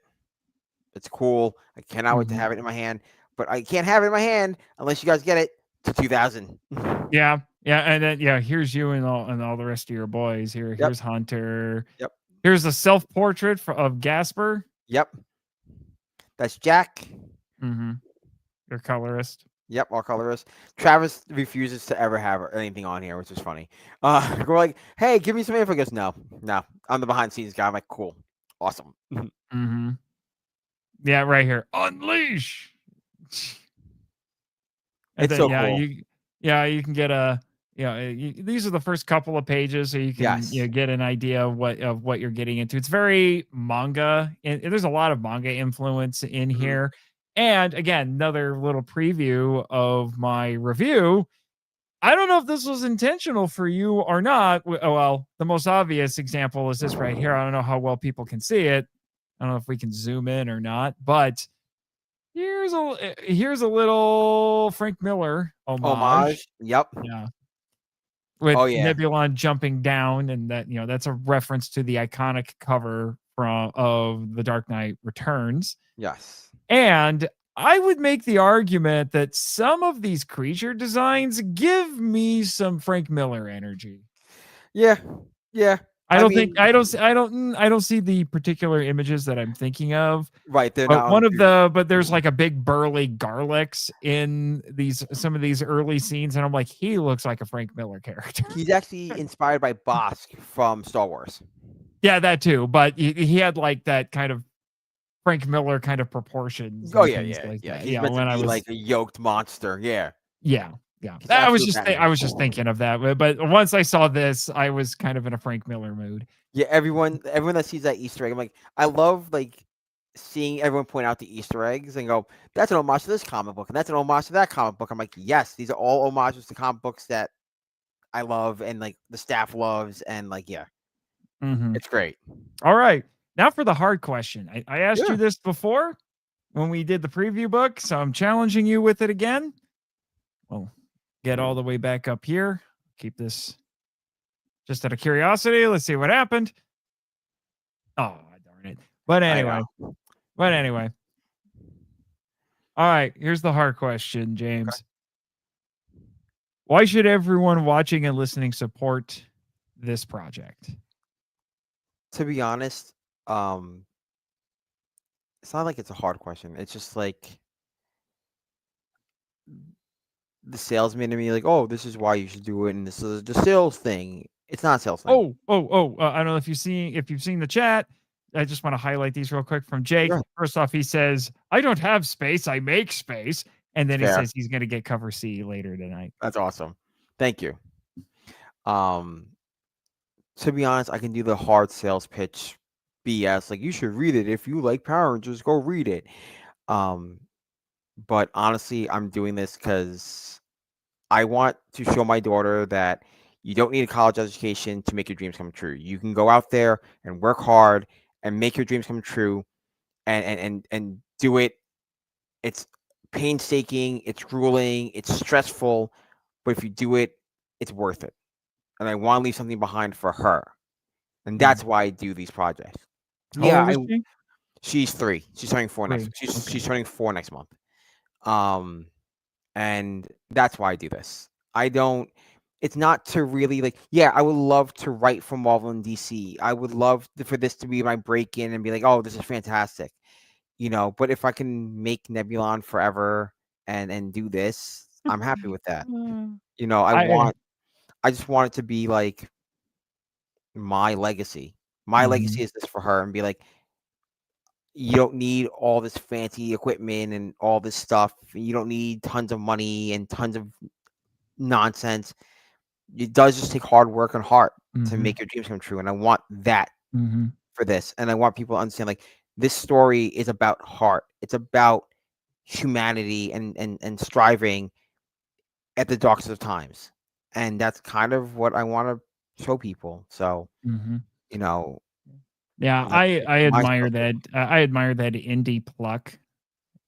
It's cool. I cannot wait to Mhm. have it in my hand, but I can't have it in my hand unless you guys get it to 2000. Yeah, yeah, and then here's you and all the rest of your boys. Yep. Here's Hunter. Yep. Here's a self portrait of Gasper. Yep. That's Jack. Mm-hmm. Your colorist. Yep, our colorist. Travis refuses to ever have anything on here, which is funny. We're like, hey, give me some info. He goes, no, I'm the behind the scenes guy. I'm like, cool, awesome. Mm-hmm. Yeah, right here. Unleash. And It's then so cool. you can get a these are the first couple of pages, so you can Yes. get an idea of what you're getting into. It's very manga, and there's a lot of manga influence in Mhm. here. And again, another little preview of my review. I don't know if this was intentional for you or not. Well, the most obvious example is this right here. I don't know how well people can see it. I don't know if we can zoom in or not, but here's a little Frank Miller homage. Homage. Yep. Yeah. With Oh yeah. Nebulon jumping down, and that's a reference to the iconic cover of The Dark Knight Returns. Yes. And I would make the argument that some of these creature designs give me some Frank Miller energy. Yeah. Yeah. I I don't think mean, I don't see the particular images that I'm thinking of. right. They're But not on the but there's like a big burly Garlex in some of these early scenes, and I'm like, he looks like a Frank Miller character. He's actually inspired by Bosk from Star Wars. Yeah, that too. But he had like that kind of Frank Miller kind of proportions Oh and yeah, things yeah, like yeah. that. He's Yeah, meant to when I be was like a yoked monster. Yeah. yeah, yeah. He's absolute Batman. I was just thinking of that. But once I saw this, I was kind of in a Frank Miller mood. Yeah, everyone that sees that Easter egg, I'm like, I love like seeing everyone point out the Easter eggs and go, that's an homage to this comic book, and that's an homage to that comic book. I'm like, yes, these are all homages to comic books that I love and like the staff loves, and like, yeah, Mhm. it's great. All right. Now for the hard question. I asked you Yeah. this before when we did the preview book, so I'm challenging you with it again. Well, get all the way back up here. Keep this just out of curiosity. Let's see what happened. Oh, darn it. But I anyway. know. But anyway. All right. Here's the hard question, James. Why should everyone watching and listening support this project? To be honest, um, it's not like it's a hard question. It's just like the salesman to me, like, oh, this is why you should do it, and this is the sales thing. It's not a sales thing. I don't know if you've seen the chat. I just want to highlight these real quick from Jake. Yeah. First off, he says, "I don't have space, I make space." And then he Fair. says he's going to get cover C later tonight. That's awesome. Thank you. To be honest, I can do the hard sales pitch BS. Like, you should read it. If you like Power Rangers, go read it. But honestly, I'm doing this because I want to show my daughter that you don't need a college education to make your dreams come true. You can go out there and work hard and make your dreams come true and do it. It's painstaking, it's grueling, it's stressful, but if you do it, it's worth it. And I want to leave something behind for her. And that's why I do these projects. How old is she? She's 3. She's turning 4 next. 3. Okay. She's turning 4 next month. And that's why I do this. I don't. it's not to really like, yeah, I would love to write for Marvel and DC. I would love for this to be my break in and be like, oh, this is fantastic, but if I can make Nebulon forever and do this, I'm happy with that. Mm. I I just want it to be like my legacy. My legacy Mhm, is this for her, and be like, you don't need all this fancy equipment and all this stuff. You don't need tons of money and tons of nonsense. It does just take hard work and heart to mhm, make your dreams come true. And I want that mhm, for this. And I want people to understand, like, this story is about heart. It's about humanity and striving at the darkest of times. And that's kind of what I want to show people. So, mhm. you know, Yeah, that's I my admire stuff that. I admire that indie pluck.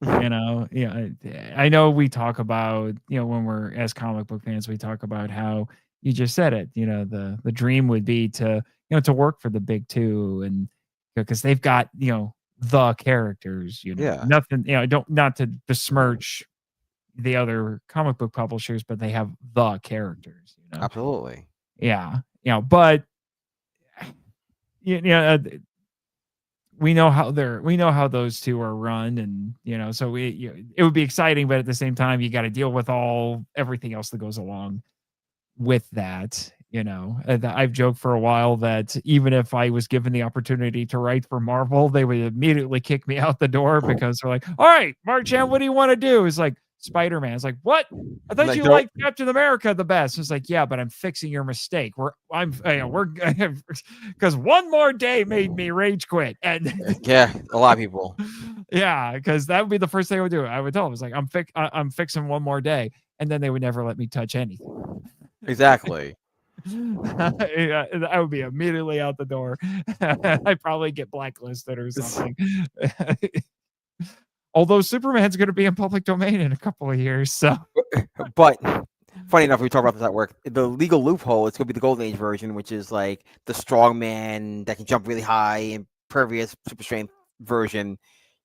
Yeah, I know we talk about, when we're as comic book fans, we talk about how you just said it. The dream would be to work for the big two, and because they've got the characters. Yeah, Nothing. Don't not to besmirch the other comic book publishers, but they have the characters. absolutely. Yeah, but yeah, we know how those two are run, and so it would be exciting, but at the same time you got to deal with everything else that goes along with that. I've joked for a while that even if I was given the opportunity to write for Marvel, they would immediately kick me out the door because they're like, all right, Marchand, what do you want to do? It's like Spider-Man. It's like, what? I thought Like, you nope. liked Captain America the best. It's like, yeah, but I'm fixing your mistake. We're because one more day made me rage quit. And Yeah, a lot of people. yeah, because that would be the first thing I would do. I would tell them, it's like, I'm fixing one more day. And then they would never let me touch anything. Exactly. Yeah, I would be immediately out the door. I'd probably get blacklisted or something. Although Superman's gonna be in public domain in a couple of years, so But funny enough, we talk about this at work. The legal loophole, it's gonna be the Golden Age version, which is like the strong man that can jump really high, impervious, super strength version.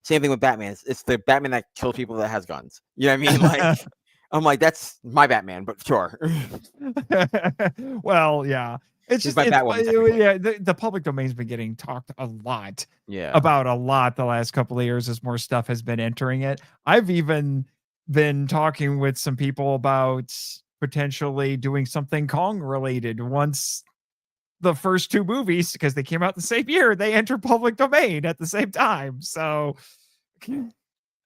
Same thing with Batman. It's the Batman that kills people that has guns. You know what I mean? Like, I'm like, that's my Batman, but sure. well, yeah. It's He's just my Batwoman, technically. yeah, the public domain's been getting talked a lot Yeah. about a lot the last couple of years as more stuff has been entering it. I've even been talking with some people about potentially doing something Kong related once the first two movies, because they came out the same year, they enter public domain at the same time. So,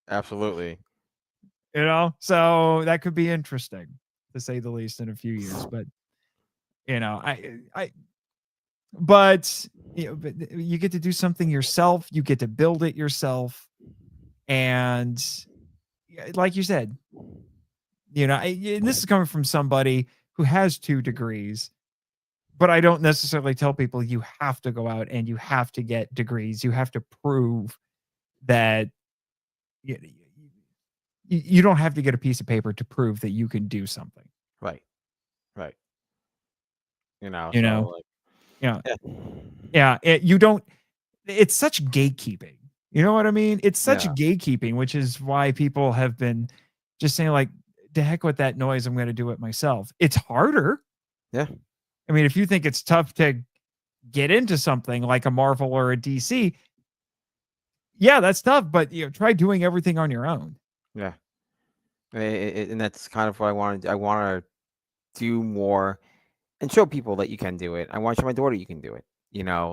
Absolutely. so that could be interesting to say the least in a few years. But I but but you get to do something yourself, you get to build it yourself, and like you said, and this is coming from somebody who has 2 degrees, but I don't necessarily tell people you have to go out and you have to get degrees. You have to prove that you, you don't have to get a piece of paper to prove that you can do something. Right. Right. You know, So like, yeah, yeah. yeah. You don't. It's such gatekeeping. You know what I mean? It's such Yeah. gatekeeping, which is why people have been just saying like, "The heck with that noise! I'm going to do it myself." It's harder. Yeah. I mean, if you think it's tough to get into something like a Marvel or a DC, yeah, that's tough. But try doing everything on your own. Yeah. And that's kind of what I wanted. I want to do more and show people that you can do it. I want to show my daughter you can do it.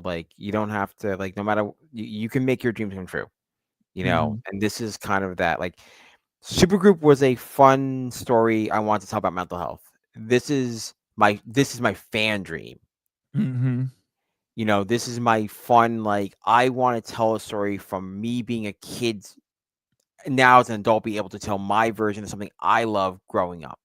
Like, you don't have to, like, no matter, you can make your dreams come true. Mhm, And this is kind of that. Like, Supergroup was a fun story. I want to talk about mental health. This is my fan dream. mhm, This is my fun. Like, I want to tell a story from me being a kid, now as an adult, be able to tell my version of something I love growing up.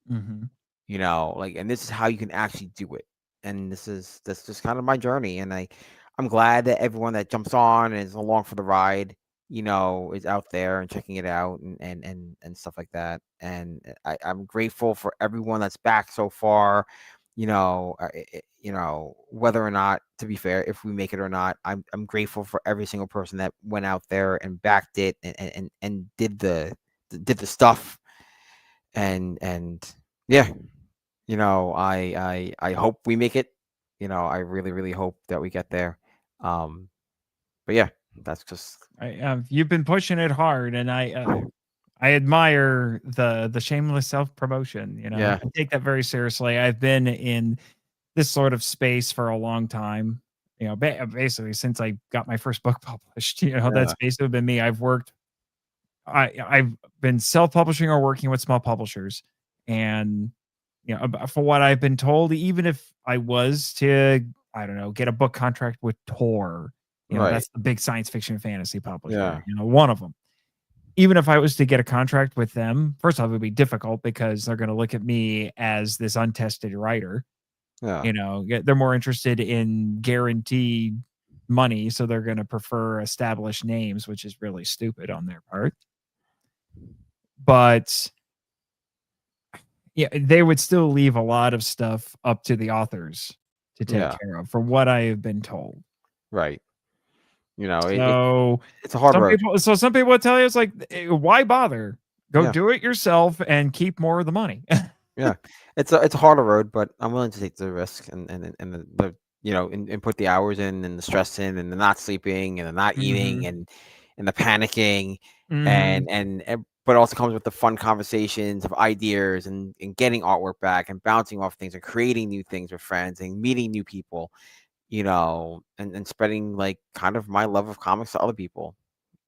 mhm. Like, and this is how you can actually do it. And that's just kind of my journey. And I'm glad that everyone that jumps on and is along for the ride, is out there and checking it out and stuff like that. And I'm grateful for everyone that's back so far. Whether or not, to be fair, if we make it or not, I'm grateful for every single person that went out there and backed it and did the stuff. And yeah, I hope we make it. I really, really hope that we get there. But yeah, that's just You've been pushing it hard, and I admire the shameless self promotion. yeah, I take that very seriously. I've been in this sort of space for a long time. Basically since I got my first book published. yeah, That's basically been me. I've been self publishing or working with small publishers, and for what I've been told, even if I was to, I don't know, get a book contract with Tor, right, that's the big science fiction fantasy publisher, yeah, one of them. Even if I was to get a contract with them, first off, it would be difficult because they're going to look at me as this untested writer. yeah, They're more interested in guaranteed money, so they're going to prefer established names, which is really stupid on their part. But yeah, they would still leave a lot of stuff up to the authors to take yeah, care of, from what I have been told. right. It So it's a hard road. some people would tell you, it's like, why bother? Go Yeah, do it yourself and keep more of the money. yeah. It's a harder road, but I'm willing to take the risk and the and put the hours in and the stress in and the not sleeping and the not eating Mhm. and the panicking Mhm. but also comes with the fun conversations of ideas and getting artwork back and bouncing off things and creating new things with friends and meeting new people, and spreading like kind of my love of comics to other people.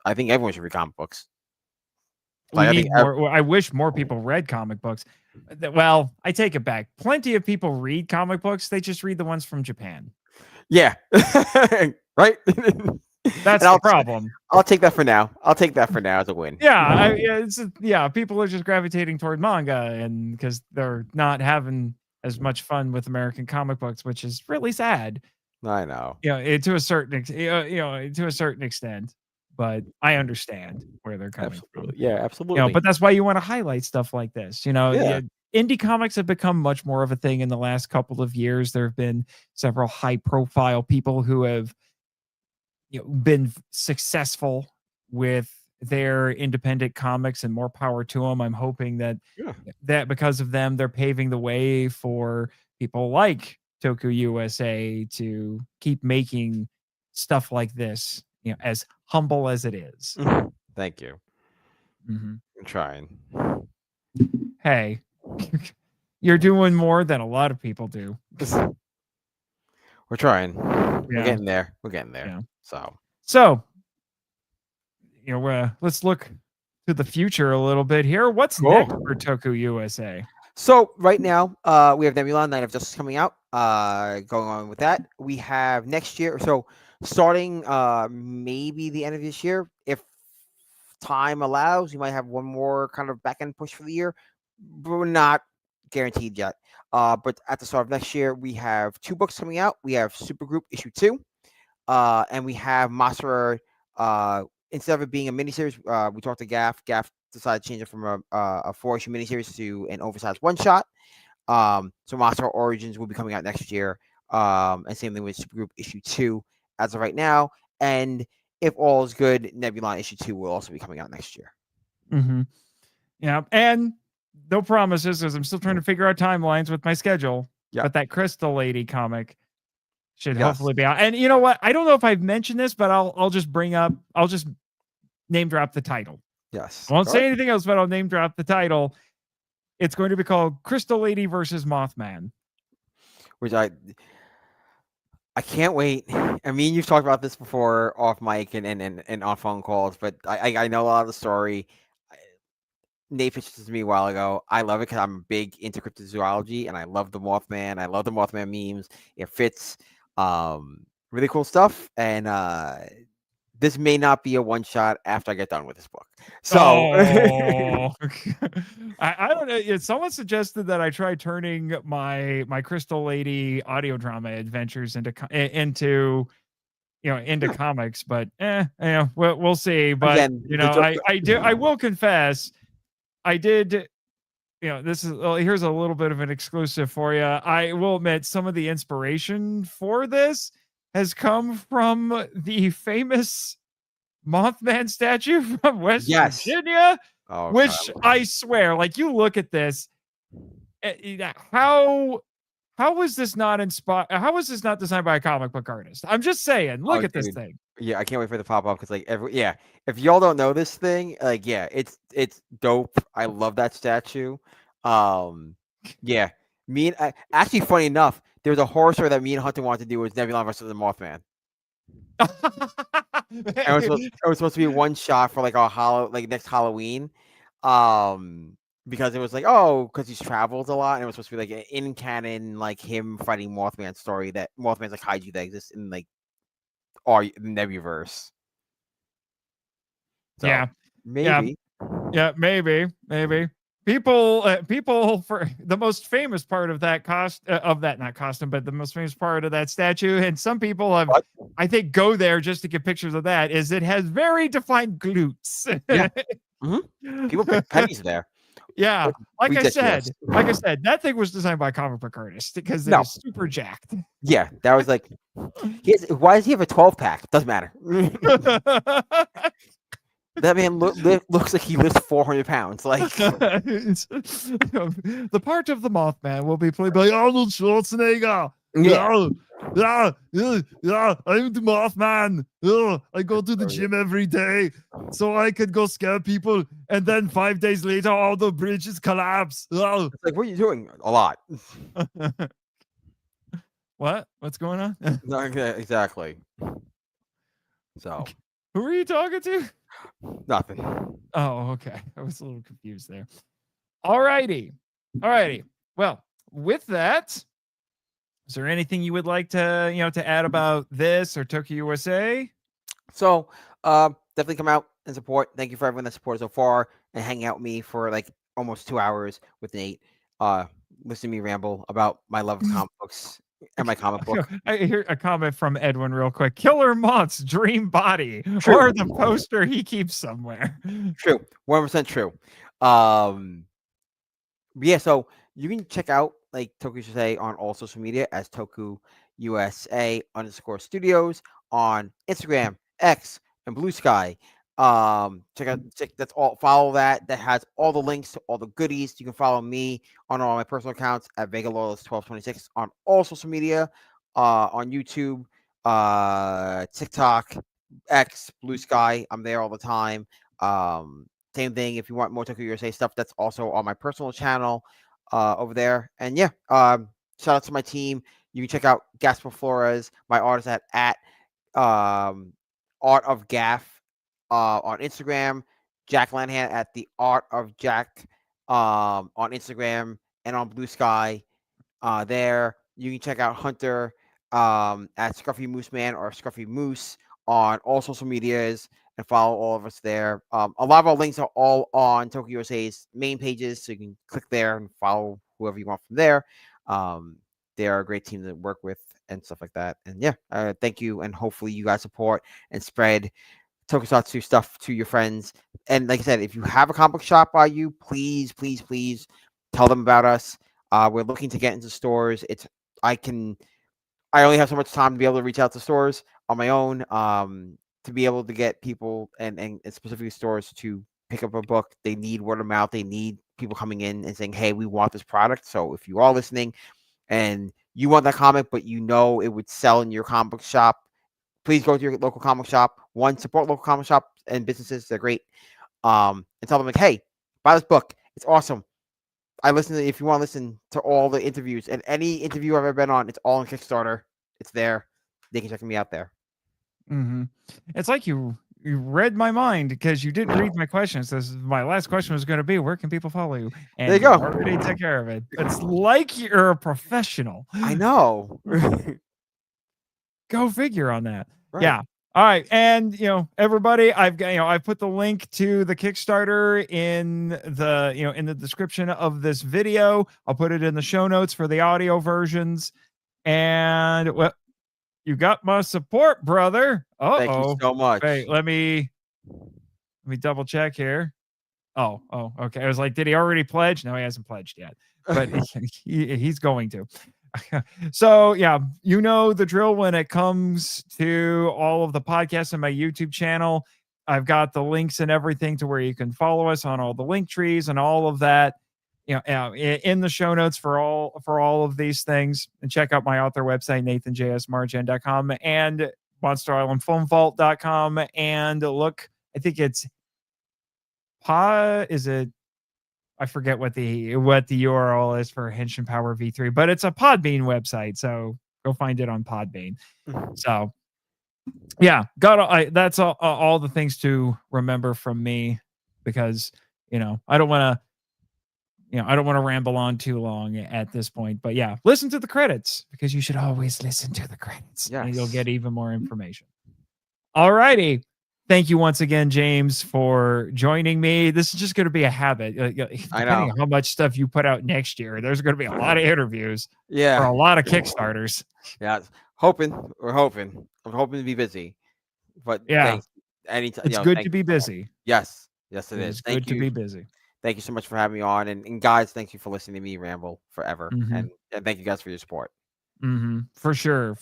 I think everyone should read comic books. We Like I think need more. I wish more people read comic books. Well, I take it back. Plenty of people read comic books. They just read the ones from Japan. yeah. Right? And That's the problem. I'll take that for now. I'll take that for now as a win. People are just gravitating toward manga, and because they're not having as much fun with American comic books, which is really sad. I know. To a certain to a certain extent, but I understand where they're coming from. Absolutely. Yeah, absolutely. But that's why you want to highlight stuff like this. Yeah. Indie comics have become much more of a thing in the last couple of years. There have been several high profile people who have been successful with their independent comics, and more power to them. I'm hoping that because of them, they're paving the way for people like Toku USA to keep making stuff like this, as humble as it is. Thank you. Mhm. I'm trying. Hey, you're doing more than a lot of people do. We're trying. We're Yeah. getting there. We're getting there. Yeah. So let's look to the future a little bit here. What's Cool. next for Toku USA? So right now, we have Nebulon Night of Justice coming out. Going on with that, we have next year. So starting maybe the end of this year, if time allows, we might have one more kind of back end push for the year, but we're not guaranteed yet. But at the start of next year, we have 2 books coming out. We have Supergroup issue 2, and we have Monster. Instead of it being a miniseries, we talked to Gaff. Gaff decided to change it from a 4-issue miniseries to an oversized one shot. So Monster Origins will be coming out next year. And same thing with Supergroup issue 2 as of right now. And if all is good, Nebulon issue 2 will also be coming out next year. Mm-hmm. Yeah, and no promises, as I'm still trying to figure out timelines with my schedule. Yeah. But that Crystal Lady comic should hopefully be out. And you know what? I don't know if I've mentioned this, but I'll just name drop the title. Yes. I won't say anything else, but I'll name drop the title. It's going to be called Crystal Lady versus Mothman. Which I can't wait. I mean, you've talked about this before off mic and on phone calls, but I know a lot of the story. Nate pitched this to me a while ago. I love it because I'm big into cryptozoology and I love the Mothman. I love the Mothman memes. It fits. Really cool stuff. And this may not be a one shot after I get done with this book. So I don't know. Someone suggested that I try turning my Crystal Lady audio drama adventures into comics, but we'll see. But again, I will confess, I did. This is here's a little bit of an exclusive for you. I will admit some of the inspiration for this has come from the famous Mothman statue from West Virginia, which I swear, like, you look at this, How was this not inspired? How was this not designed by a comic book artist? I'm just saying. Look Oh, at this dude. thing. Yeah, I can't wait for it to pop up because if y'all don't know this thing, like it's dope. I love that statue. Yeah, actually funny enough, there was a horror story that me and Hunter wanted to do was Nebulon versus the Mothman. And it was supposed to be one shot for like next Halloween. Because it was like, because he's traveled a lot, and it was supposed to be like an in canon, like him fighting Mothman story that Mothman's like kaiju that exists in like our Nebuverse. So yeah, maybe. yeah, maybe. People for the most famous part of that not costume, but the most famous part of that statue, and some people have, What? I think, go there just to get pictures of that. Is it has very defined glutes. Yeah. People pay pennies there. Yeah, like I Ridiculous. said, that thing was designed by a comic book artist because it No. is super jacked. Yeah, that was like. Why does he have a 12-pack? Doesn't matter. That man looks like he lifts 400 pounds. Like the part of the Mothman will be played by Arnold Schwarzenegger. Yeah. I'm the Mothman. I go to the gym every day so I could go scare people, and then 5 days later, all the bridges collapse. It's like, what are you doing? A lot. What's going on? No, exactly. So, who are you talking to? Nothing. Oh, okay. I was a little confused there. Alrighty. Well, with that, is there anything you would like to, to add about this or Tokyo USA? So, definitely come out and support. Thank you for everyone that supported so far and hanging out with me for like almost 2 hours with Nate. Listen to me ramble about my love of comic books and my comic book. I hear a comment from Edwin real quick. Killer Moth's dream body, True. or the poster he keeps somewhere. True, 100% true. Yeah, so you can check out like Toku USA on all social media as Toku USA_studios on Instagram, X, and Blue Sky. That's all. Follow that. That has all the links to all the goodies. You can follow me on all my personal accounts at VegaLoyalist1226 on all social media, on YouTube, TikTok, X, Blue Sky. I'm there all the time. Same thing. If you want more Tokyo USA stuff, that's also on my personal channel over there. And yeah, shout out to my team. You can check out Gaspar Flores, my artist at Art of Gaff on Instagram. Jack Lanahan at the Art of Jack on Instagram and on Blue Sky. There you can check out Hunter at Scruffy Moose Man or Scruffy Moose on all social medias and follow all of us there. A lot of our links are all on Tokyo USA's main pages, so you can click there and follow whoever you want from there. They are a great team to work with and stuff like that. And yeah, thank you, and hopefully you guys support and spread tokusatsu stuff to your friends. And like I said, if you have a comic book shop by you, please tell them about us. We're looking to get into stores. I only have so much time to be able to reach out to stores on my own. To be able to get people and specifically stores to pick up a book. They need word of mouth. They need people coming in and saying, hey, we want this product. So if you are listening and you want that comic, but you know it would sell in your comic book shop, please go to your local comic shop. One, support local comic shops and businesses. They're great. And tell them like, hey, buy this book. It's awesome. If you want to listen to all the interviews and any interview I've ever been on, it's all on Kickstarter. It's there. They can check me out there. Mm-hmm. It's like you read my mind because you didn't read my questions. My last question was going to be, where can people follow you? And there you go. Already took care of it. It's like you're a professional. I know. Go figure on that. Right. Yeah. All right. And everybody, I've put the link to the Kickstarter in the description of this video. I'll put it in the show notes for the audio versions. And well, you got my support, brother. Thank you so much. Wait, let me double check here. Oh, okay. I was like, did he already pledge? No, he hasn't pledged yet, but he's going to. So yeah, the drill when it comes to all of the podcasts on my YouTube channel. I've got the links and everything to where you can follow us on all the link trees and all of that in the show notes for all of these things. And check out my author website, nathanjsmarchand.com, and monsterislandfilmvault.com. And look, I think it's I forget what the URL is for Henshin Power V3, but it's a Podbean website, so go find it on Podbean. So yeah, that's all the things to remember from me, because I don't want to ramble on too long at this point. But yeah, listen to the credits, because you should always listen to the credits, and you'll get even more information. All righty. Thank you once again, James, for joining me. This is just going to be a habit. Depending on how much stuff you put out next year, there's going to be a lot of interviews or a lot of Kickstarters. Yeah, we're hoping. I'm hoping to be busy. But yeah, anytime. It's good to be busy. Yes, it is. It's good to be busy. Thank you so much for having me on. And guys, thank you for listening to me ramble forever. And thank you guys for your support. For sure.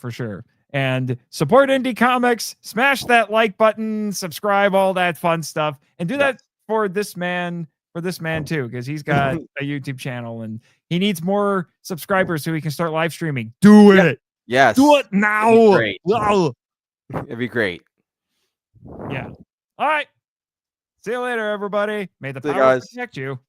And support indie comics, smash that like button, subscribe, all that fun stuff, and do that for this man too, because he's got a YouTube channel and he needs more subscribers so he can start live streaming. Do it. Yes. Do it now. It'd be great. Yeah. All right. See you later, everybody. May the power protect you.